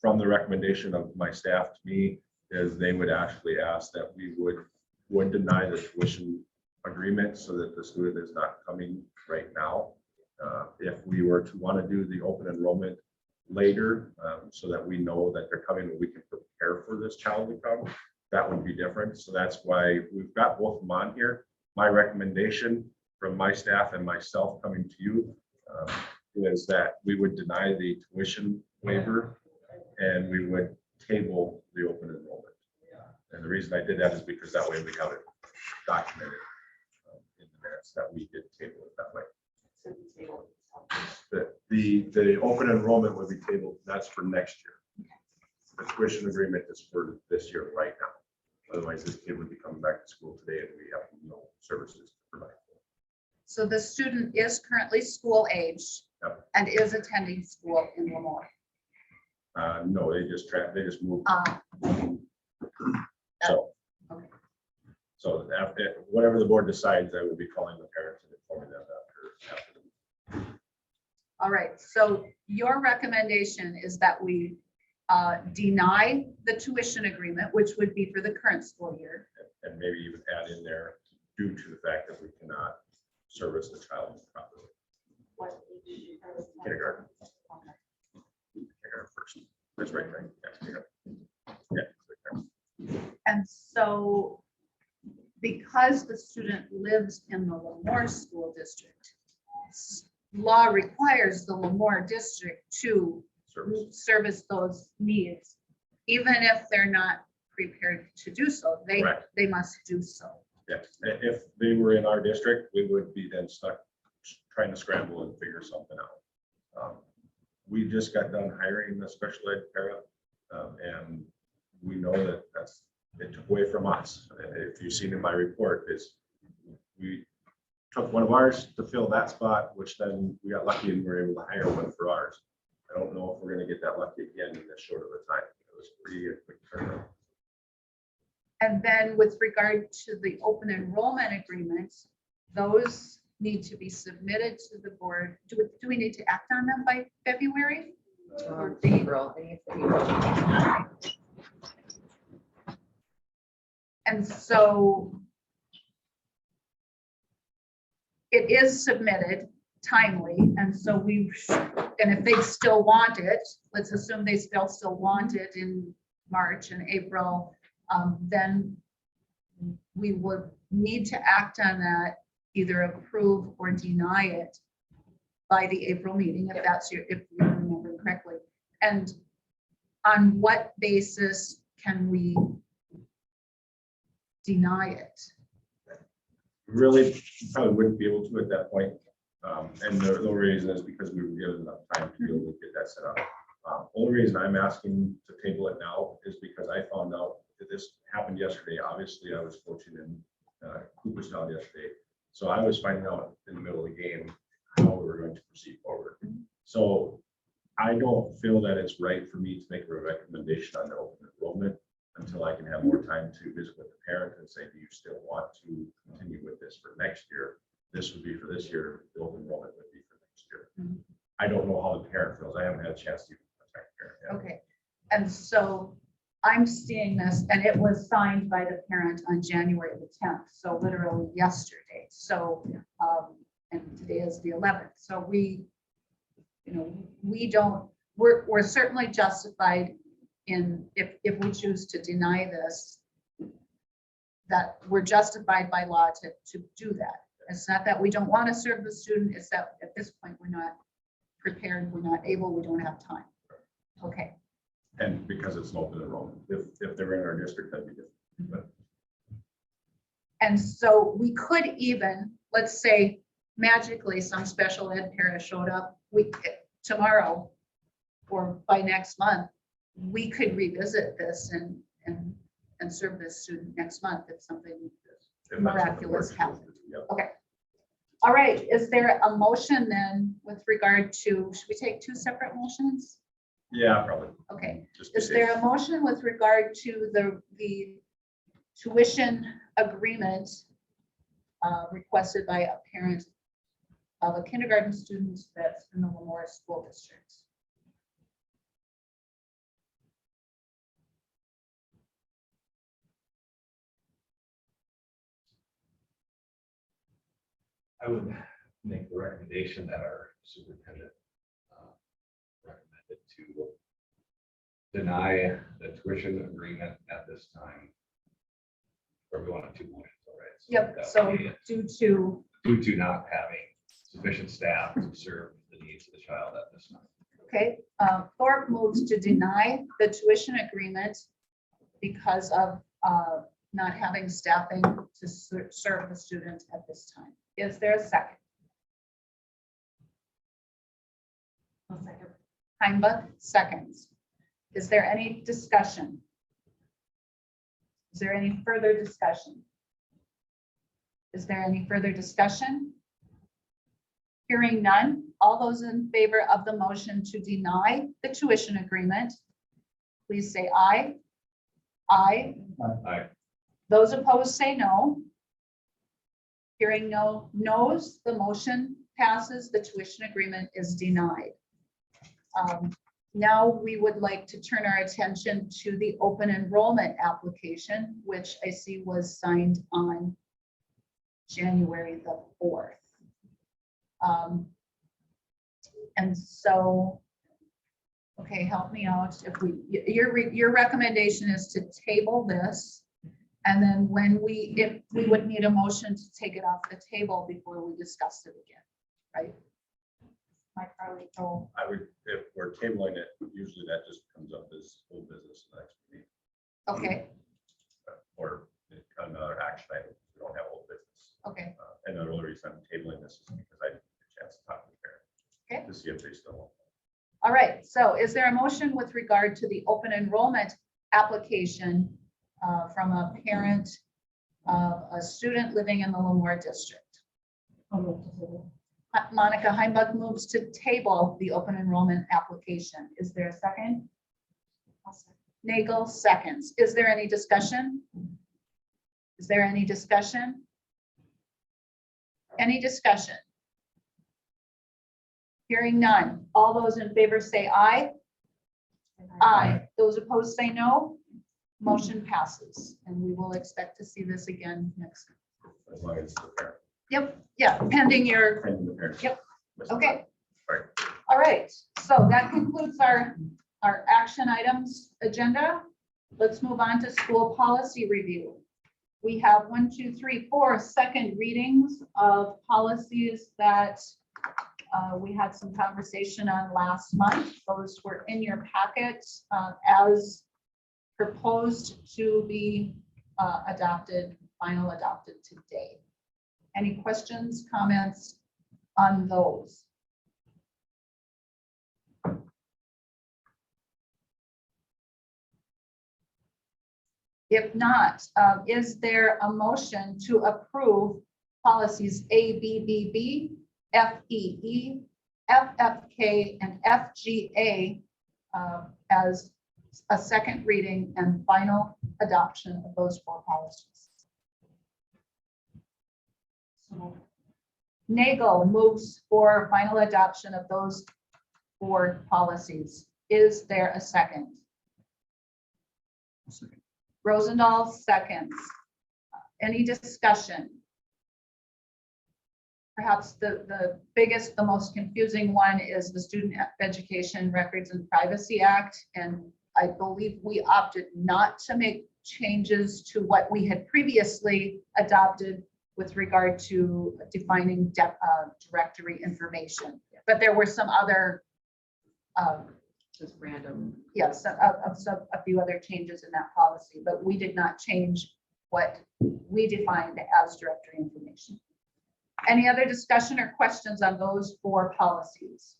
Speaker 3: From the recommendation of my staff to me is they would actually ask that we would deny the tuition
Speaker 7: agreement so that the student is not coming right now. If we were to want to do the open enrollment later, so that we know that they're coming and we can prepare for this child to come, that would be different. So that's why we've got both of them on here. My recommendation from my staff and myself coming to you is that we would deny the tuition waiver and we would table the open enrollment. And the reason I did that is because that way we have it documented in the minutes that we did table it that way. The open enrollment would be tabled, that's for next year. The tuition agreement is for this year right now. Otherwise, this kid would be coming back to school today and we have no services to provide.
Speaker 1: So the student is currently school aged
Speaker 7: Yep.
Speaker 1: and is attending school in Lemoore.
Speaker 7: No, they just moved.
Speaker 1: Okay.
Speaker 7: So after, whatever the board decides, I will be calling the parents and informing them after.
Speaker 1: All right, so your recommendation is that we deny the tuition agreement, which would be for the current school year.
Speaker 7: And maybe even add in there due to the fact that we cannot service the child properly. Kindergarten. Kindergarten first. That's right. Yeah.
Speaker 1: And so because the student lives in the Lemoore School District, law requires the Lemoore District to service those needs, even if they're not prepared to do so. They must do so.
Speaker 7: Yes, if they were in our district, we would be then stuck trying to scramble and figure something out. We just got done hiring the special ed para, and we know that it took away from us. If you've seen in my report, is we took one of ours to fill that spot, which then we got lucky and we were able to hire one for ours. I don't know if we're going to get that lucky again in this short of a time. It was pretty quick turnaround.
Speaker 1: And then with regard to the open enrollment agreements, those need to be submitted to the board. Do we need to act on them by February?
Speaker 12: April.
Speaker 1: And so it is submitted timely, and so and if they still want it, let's assume they still want it in March and April, then we would need to act on that, either approve or deny it by the April meeting, if you remember correctly. And on what basis can we deny it?
Speaker 7: Really, probably wouldn't be able to at that point. And the reason is because we were given enough time to be able to get that set up. Only reason I'm asking to table it now is because I found out that this happened yesterday. Obviously, I was coaching in Cooperstown yesterday. So I was finding out in the middle of the game how we were going to proceed forward. So I don't feel that it's right for me to make a recommendation on the open enrollment until I can have more time to visit with the parent and say, do you still want to continue with this for next year? This would be for this year, the open enrollment would be for next year. I don't know how the parent feels. I haven't had a chance to contact the parent yet.
Speaker 1: Okay, and so I'm seeing this, and it was signed by the parent on January the 10th, so literally yesterday. So, and today is the 11th. So we're certainly justified in, if we choose to deny this, that we're justified by law to do that. It's not that we don't want to serve the student, it's that at this point, we're not prepared, we're not able, we don't have time. Okay.
Speaker 7: And because it's an open enrollment, if they're in our district, that'd be different.
Speaker 1: And so we could even, let's say magically some special ed para showed up tomorrow or by next month, we could revisit this and serve this student next month if something miraculous happens.
Speaker 7: Yep.
Speaker 1: Okay. All right. Is there a motion then with regard to, should we take two separate motions?
Speaker 7: Yeah, probably.
Speaker 1: Okay.
Speaker 7: Just be
Speaker 1: Is
Speaker 7: safe.
Speaker 1: there a motion with regard to the tuition agreement requested by a parent of a kindergarten student that's in the Lemoore School District?
Speaker 10: I would make the recommendation that our superintendent recommended to deny the tuition agreement at this time. Or we want 2 motions, all right?
Speaker 1: Yep,
Speaker 10: that
Speaker 1: so
Speaker 10: would be
Speaker 1: due to,
Speaker 10: due to not having sufficient staff to serve the needs of the child at this time.
Speaker 1: okay, Thorpe moves to deny the tuition agreement because of not having staffing to serve the students at this time. Is there a second? Heimbach seconds. Is there any discussion? Is there any further discussion? Is there any further discussion? Hearing none, all those in favor of the motion to deny the tuition agreement, please say aye. Aye.
Speaker 10: Aye.
Speaker 1: Those opposed say no. Hearing no no's, the motion passes. The tuition agreement is denied. Now we would like to turn our attention to the open enrollment application, which I see was signed on January the 4th. And so, okay, help me out. If your recommendation is to table this, and then if we would need a motion to take it off the table before we discuss it again, right? Mike Farley, so
Speaker 3: I would, if we're tabling it, usually that just comes up as old business the next meeting.
Speaker 1: okay,
Speaker 3: Or another action item. We don't have old business.
Speaker 1: okay,
Speaker 3: And the only reason I'm tabling this is because I didn't get a chance to talk to the parent.
Speaker 1: Okay.
Speaker 3: To see if they still want.
Speaker 1: all right. So is there a motion with regard to the open enrollment application from a parent of a student living in the Lemoore district? Monica Heimbach moves to table the open enrollment application. Is there a second? Nagel seconds. Is there any discussion? Is there any discussion? Any discussion? Hearing none. All those in favor say aye. Aye. Those opposed say no. Motion passes, and we will expect to see this again next.
Speaker 3: As long as the parent.
Speaker 1: Yep, yeah, pending your,
Speaker 3: Pending the parent.
Speaker 1: Yep. okay.
Speaker 3: Right.
Speaker 1: All right, so that concludes our action items agenda. Let's move on to school policy review. We have 1, 2, 3, 4 second readings of policies that we had some conversation on last month. Those were in your packet as proposed to be final adopted today. Any questions, comments on those? If not, is there a motion to approve policies ABBB, FEE, FFK, and FGA as a second reading and final adoption of those 4 policies? Nagel moves for final adoption of those 4 policies. Is there a second? Rosendahl seconds. Any discussion? Perhaps the biggest, the most confusing one is the Student Education Records and Privacy Act. And I believe we opted not to make changes to what we had previously adopted with regard to defining directory information. But there were some other,
Speaker 12: Just random.
Speaker 1: yes, a few other changes in that policy, but we did not change what we defined as directory information. Any other discussion or questions on those 4 policies?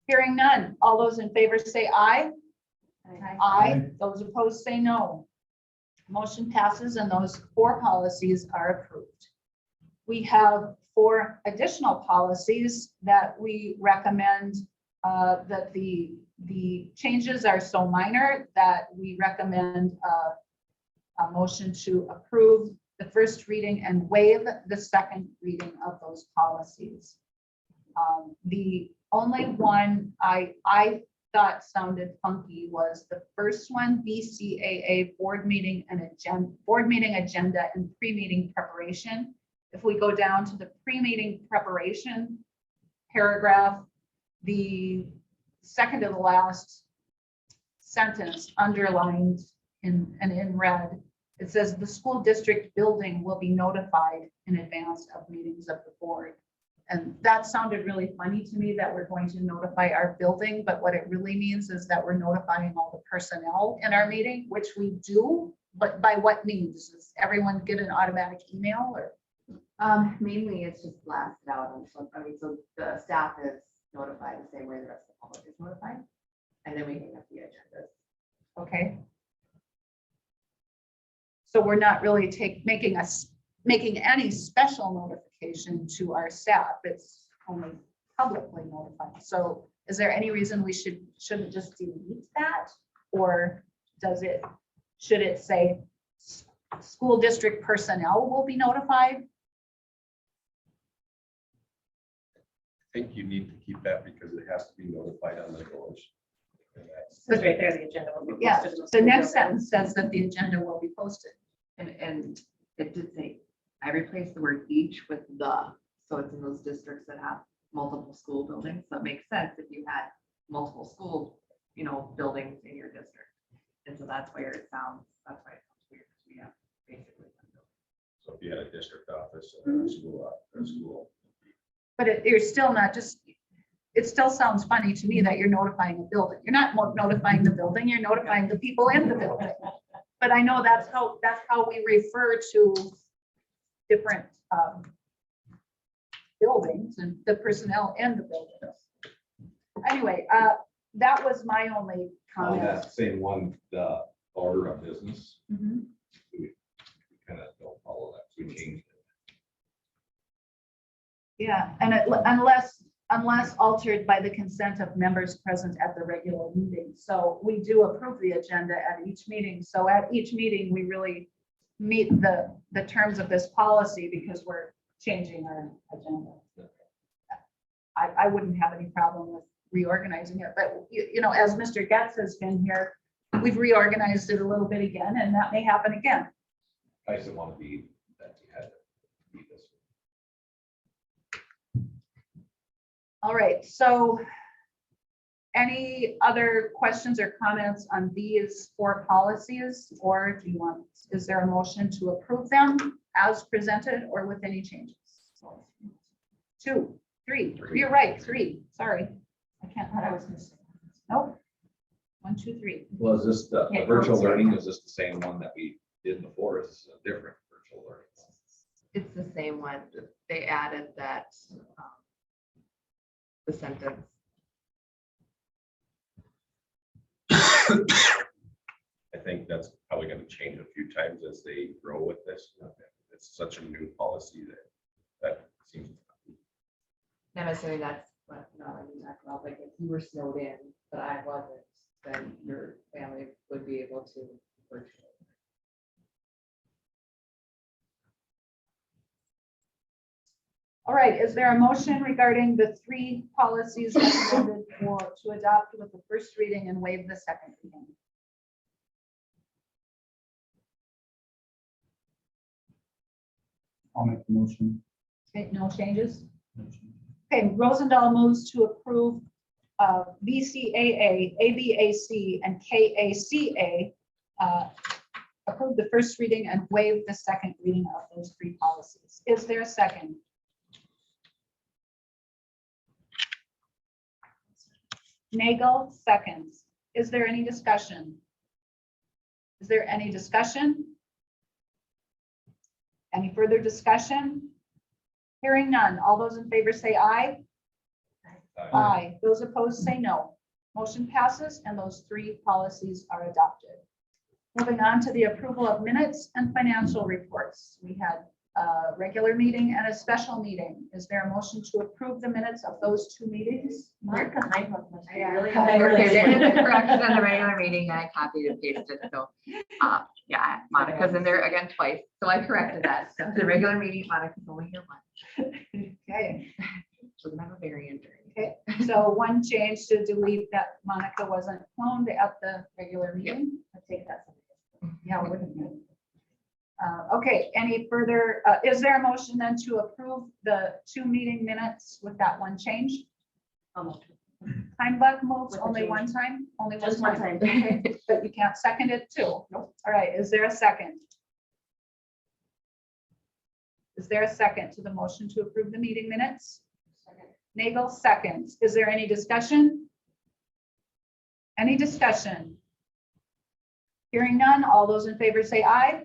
Speaker 1: Hearing none. All those in favor say aye. Aye. Those opposed say no. Motion passes and those 4 policies are approved. We have 4 additional policies that we recommend that the changes are so minor that we recommend a motion to approve the first reading and waive the second reading of those policies. The only one I thought sounded funky was the first one, BCAA board meeting agenda and pre-meeting preparation. If we go down to the pre-meeting preparation paragraph, the second to the last sentence underlined in red, it says the school district building will be notified in advance of meetings of the board. And that sounded really funny to me, that we're going to notify our building, but what it really means is that we're notifying all the personnel in our meeting, which we do, but by what means? Does everyone get an automatic email or?
Speaker 12: Mainly it's just blasted out on some, I mean, so the staff is notified the same way the rest of the public is notified. And then we hang up the agendas.
Speaker 1: Okay. So we're not really making any special notification to our staff. It's only publicly notified. So is there any reason we shouldn't just delete that? Or should it say school district personnel will be notified?
Speaker 3: I think you need to keep that because it has to be notified on the doors.
Speaker 5: Because right there, the agenda will be
Speaker 1: Yeah,
Speaker 5: posted. in
Speaker 1: the
Speaker 5: school
Speaker 1: next
Speaker 5: building.
Speaker 1: sentence says that the agenda will be posted.
Speaker 12: And it did say, I replaced the word each with the, so it's in those districts that have multiple school buildings. So it makes sense if you had multiple school, buildings in your district. And so that's where it sounds, that's why it sounds weird. We have basically one building.
Speaker 3: So if you had a district office or a school.
Speaker 1: But you're still not it still sounds funny to me that you're notifying a building. You're not notifying the building, you're notifying the people in the building. But I know that's how we refer to different buildings and the personnel in the buildings. Anyway, that was my only
Speaker 10: On
Speaker 1: comment.
Speaker 10: that same one, the order of business,
Speaker 1: Mhm.
Speaker 10: we kind of don't follow that. We changed it.
Speaker 1: Yeah, and unless altered by the consent of members present at the regular meeting. So we do approve the agenda at each meeting. So at each meeting, we really meet the terms of this policy because we're changing our agenda. I wouldn't have any problem with reorganizing it, but as Mr. Getz has been here, we've reorganized it a little bit again, and that may happen again.
Speaker 10: I just want to be that you had to be this.
Speaker 1: All right, so any other questions or comments on these 4 policies, or is there a motion to approve them as presented or with any changes? 2, 3, you're right, 3, sorry. I can't, I was missing. Nope. 1, 2, 3.
Speaker 10: Well, is this the
Speaker 1: Yeah,
Speaker 10: virtual
Speaker 1: sorry.
Speaker 10: learning? Is this the same one that we did before? Is this a different virtual learning?
Speaker 12: It's the same one. They added that, the sentence.
Speaker 3: I think that's probably going to change a few times as they grow with this. It's such a new policy that seems.
Speaker 12: I'm assuming that's what I mean, talk about, like if you were snowed in, but I wasn't, then your family would be able to virtually.
Speaker 1: All right, is there a motion regarding the 3 policies recommended to adopt with the first reading and waive the second reading?
Speaker 6: I'll make the motion.
Speaker 1: Okay, no changes? Okay, Rosendahl moves to approve BCAA, ABAC, and KACA. Approve the first reading and waive the second reading of those 3 policies. Is there a second? Nagel seconds. Is there any discussion? Is there any discussion? Any further discussion? Hearing none. All those in favor say aye. Aye. Those opposed say no. Motion passes and those 3 policies are adopted. Moving on to the approval of minutes and financial reports. We had a regular meeting and a special meeting. Is there a motion to approve the minutes of those 2 meetings?
Speaker 5: Monica Heimlich must be really.
Speaker 12: Okay, there is a correction on the regular meeting. I copied and pasted, so, yeah, Monica's in there again twice, so I corrected that. So the regular meeting, Monica's only here once.
Speaker 1: Okay.
Speaker 12: So I'm a variant or anything.
Speaker 1: Okay, so one change to delete that Monica wasn't cloned at the regular meeting.
Speaker 5: I'll take that.
Speaker 1: Yeah, wouldn't you? Okay, any further, is there a motion then to approve the 2 meeting minutes with that one change? Heimbach moves
Speaker 5: With the
Speaker 1: only
Speaker 5: change.
Speaker 1: one time, only one
Speaker 5: Just one
Speaker 1: time.
Speaker 5: time.
Speaker 1: Okay, but you can't second it too? Nope. All right, is there a second? Is there a second to the motion to approve the meeting minutes? Nagel seconds. Is there any discussion? Any discussion? Hearing none, all those in favor say aye.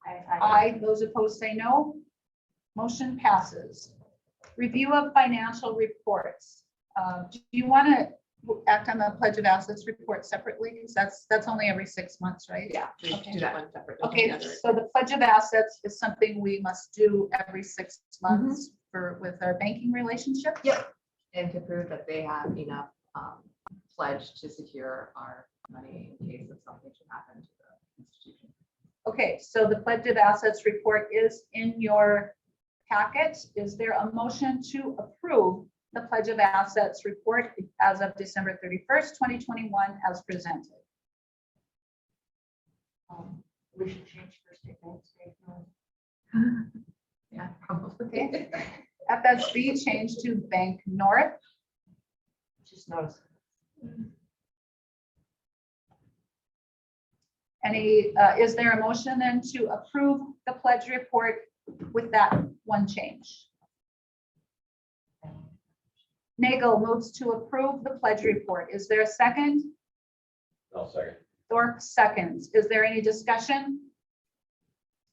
Speaker 1: Aye. Those opposed say no. Motion passes. Review of financial reports. Do you want to act on the pledge of assets report separately? Because that's only every 6 months, right?
Speaker 12: Yeah, we
Speaker 1: Okay.
Speaker 12: do that one separate.
Speaker 1: Okay, so the pledge of assets is something we must do every 6 months with our banking relationship.
Speaker 12: Yep. And to prove that they have enough pledge to secure our money in case of something should happen to the institution.
Speaker 1: Okay, so the pledge of assets report is in your packet. Is there a motion to approve the pledge of assets report as of December 31st, 2021 as presented?
Speaker 11: We should change first to banks.
Speaker 12: Yeah, probably.
Speaker 1: Okay. FSB changed to Bank North.
Speaker 11: Just notice.
Speaker 1: Is there a motion then to approve the pledge report with that one change? Nagel moves to approve the pledge report. Is there a second?
Speaker 10: I'll second.
Speaker 1: Thorpe seconds. Is there any discussion?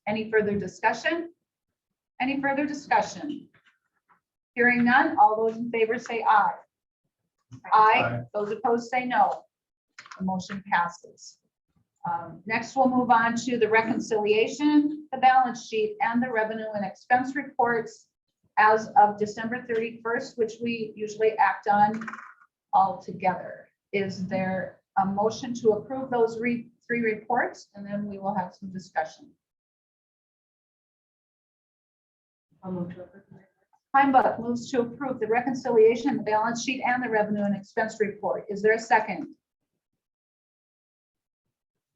Speaker 1: Any further discussion? Any further discussion? Hearing none, all those in favor say aye. Aye. Those opposed say no. The motion passes. Next, we'll move on to the reconciliation, the balance sheet, and the revenue and expense reports as of December 31st, which we usually act on all together. Is there a motion to approve those 3 reports? And then we will have some discussion.
Speaker 11: I'll move to approve.
Speaker 1: Heimbach moves to approve the reconciliation, the balance sheet, and the revenue and expense report. Is there a second?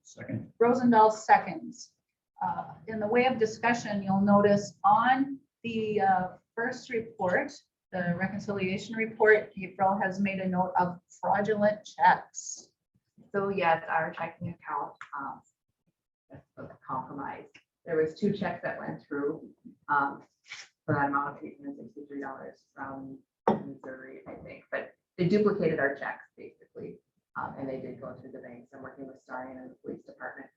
Speaker 6: Second.
Speaker 1: Rosendahl seconds. In the way of discussion, you'll notice on the first report, the reconciliation report, April has made a note of fraudulent checks.
Speaker 12: So yes, our checking account was compromised. There was 2 checks that went through for that amount of $863 from Missouri, I think, but they duplicated our checks basically. And they did go through the banks. I'm working with Starion and the police department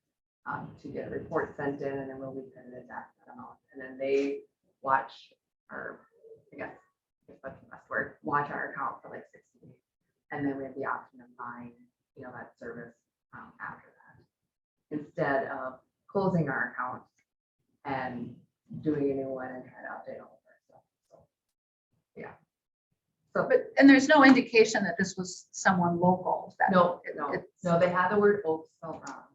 Speaker 12: to get a report sent in, and then we'll be credited that amount. And then they watch our, I guess that's the best word, watch our account for like 60 days. And then we have the option of buying, that service after that. Instead of closing our account and doing a new one and trying to update all of our stuff. So, yeah.
Speaker 1: And there's no indication that this was someone local. That
Speaker 12: No,
Speaker 1: it's-
Speaker 12: no, they had the word Oaks spelled wrong.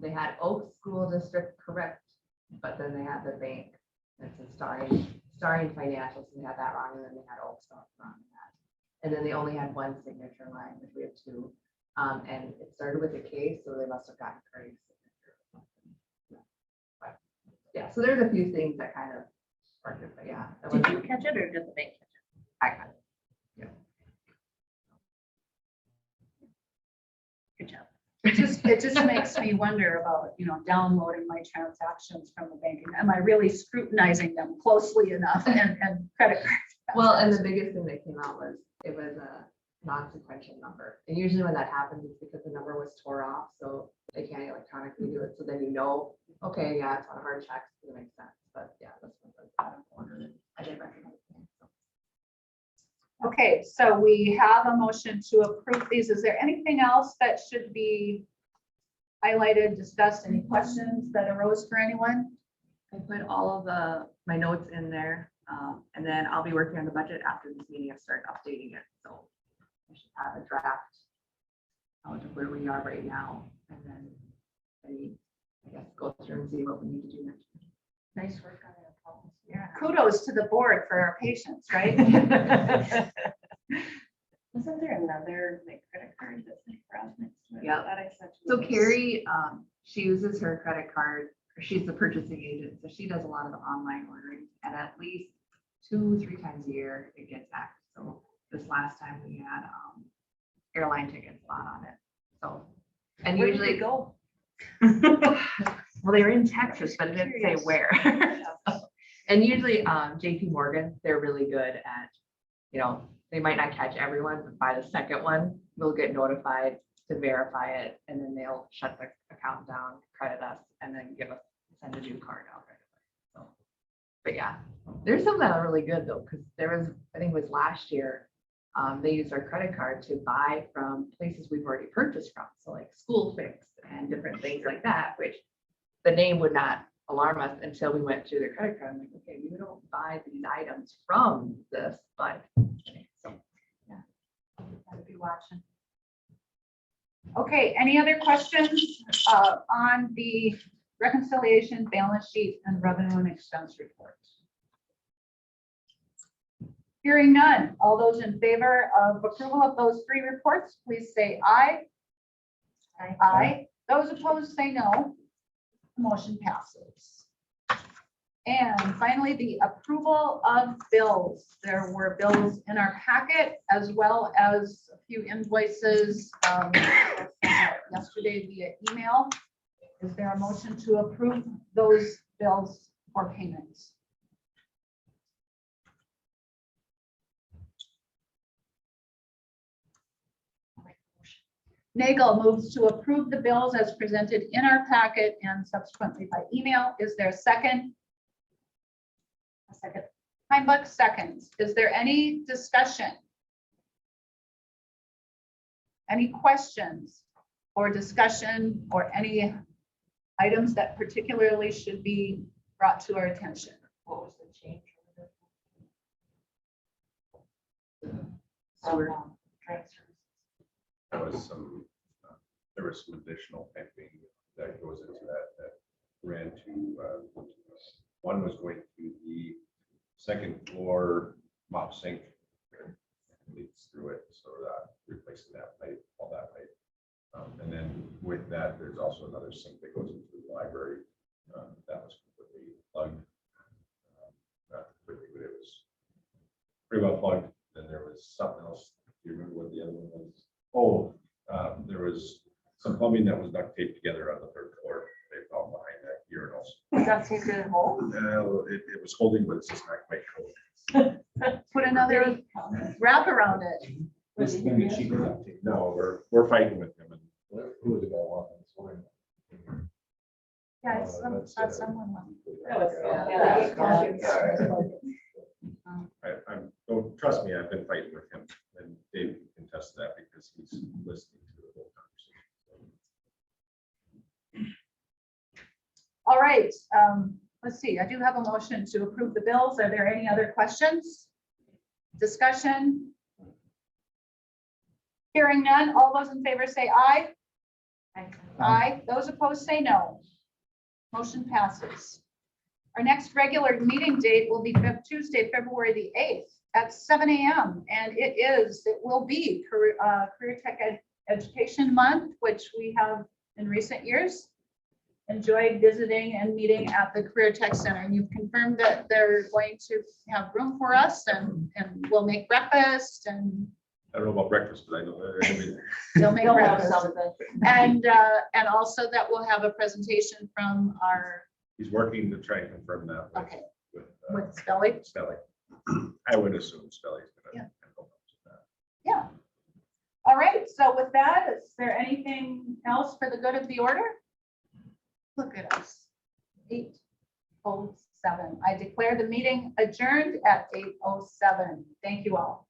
Speaker 12: They had Oaks School District correct, but then they had the bank. It's a Starion Financial, so they had that wrong, and then they had Oaks spelled wrong in that. And then they only had 1 signature line, which we have 2. And it started with a K, so they must have gotten Craig's signature or something. But, yeah, so there's a few things that kind of sparked it, but yeah.
Speaker 5: Did you catch it or did the bank catch it?
Speaker 12: I got it.
Speaker 5: Good job.
Speaker 1: It just makes me wonder about, downloading my transactions from the bank. And am I really scrutinizing them closely enough and credit cards?
Speaker 12: Well, and the biggest thing that came out was it was a non-sequential number. And usually when that happens, it's because the number was tore off, so they can't electronically do it. So then okay, yeah, it's one of our checks, it makes sense. But yeah, that's what was out of order. And I didn't recognize it. So.
Speaker 1: Okay, so we have a motion to approve these. Is there anything else that should be highlighted, discussed? Any questions that arose for anyone?
Speaker 12: I put all of my notes in there, and then I'll be working on the budget after this meeting and start updating it. So I should have a draft out of where we are right now, and then I guess go through and see what we need to do next.
Speaker 11: Nice work on that policy.
Speaker 1: Yeah. Kudos to the board for our patience, right?
Speaker 11: Wasn't there another like credit card that's like browse next to it?
Speaker 12: Yeah.
Speaker 11: That I sent you.
Speaker 12: So Carrie, she uses her credit card, or she's the purchasing agent, so she does a lot of the online ordering, and at least 2-3 times a year it gets hacked. So this last time we had airline tickets bought on it. So, and
Speaker 11: Where did
Speaker 12: usually
Speaker 11: it go?
Speaker 12: well, they were in Texas, but it didn't say
Speaker 11: Curious.
Speaker 12: where. And usually JP Morgan, they're really good at, you know, they might not catch everyone, but by the second one, we'll get notified to verify it, and then they'll shut the account down, credit us, and then send a new card out right away. So, but yeah, there's some that are really good though, because there was, I think it was last year, they used our credit card to buy from places we've already purchased from. So like School Fix and different things like that, which the name would not alarm us until we went through their credit card. I'm like, okay, we don't buy these items from this, but so, yeah.
Speaker 1: Gotta be watching. Okay, any other questions on the reconciliation, balance sheet, and revenue and expense report? Hearing none, all those in favor of approval of those 3 reports, please say aye.
Speaker 11: Aye.
Speaker 1: Aye. Those opposed say no. Motion passes. And finally, the approval of bills. There were bills in our packet as well as a few invoices yesterday via email. Is there a motion to approve those bills for payments? Nagel moves to approve the bills as presented in our packet and subsequently by email. Is there a second? A second. Heimbach seconds. Is there any discussion? Any questions or discussion or any items that particularly should be brought to our attention?
Speaker 11: What was the change?
Speaker 12: Sewer.
Speaker 11: Transfers.
Speaker 3: There was some additional piping that goes into that ran to, one was going to the second floor mop sink. Leaks through it, so that replacing that pipe, all that pipe. And then with that, there's also another sink that goes into the library. That was completely plugged. Not completely, but it was pretty well plugged. Then there was something else. Do you remember what the other one was? Oh, there was some plumbing that was duct taped together on the 3rd floor. They found behind that urinals.
Speaker 11: Was that taken home?
Speaker 3: It was holding, but it's just not quite holding.
Speaker 1: Put another wrap around it.
Speaker 6: This is gonna be cheaper duct tape.
Speaker 3: No, we're fighting with them. And
Speaker 10: Who was the guy walking this morning?
Speaker 1: Yeah, it's someone.
Speaker 3: don't trust me, I've been fighting with him, and Dave can attest to that because he's listening to the whole conversation.
Speaker 1: All right, let's see. I do have a motion to approve the bills. Are there any other questions? Discussion? Hearing none. All those in favor say aye. Aye. Those opposed say no. Motion passes. Our next regular meeting date will be Tuesday, February the 8th at 7 a.m. And it will be Career Tech Education Month, which we have in recent years enjoyed visiting and meeting at the Career Tech Center. And you've confirmed that they're going to have room for us and we'll make breakfast and
Speaker 3: I don't know about breakfast, but I know they're gonna be there.
Speaker 1: they'll make
Speaker 11: They'll have
Speaker 1: breakfast.
Speaker 11: something.
Speaker 1: And also that we'll have a presentation from our,
Speaker 3: He's working to try and confirm that.
Speaker 1: okay,
Speaker 3: With
Speaker 1: with Spelly.
Speaker 3: Spelling. I would assume Spelling's gonna.
Speaker 1: Yeah.
Speaker 3: help us with that.
Speaker 1: Yeah. All right, so with that, is there anything else for the good of the order? Look at us, 8:07. I declare the meeting adjourned at 8:07. Thank you all.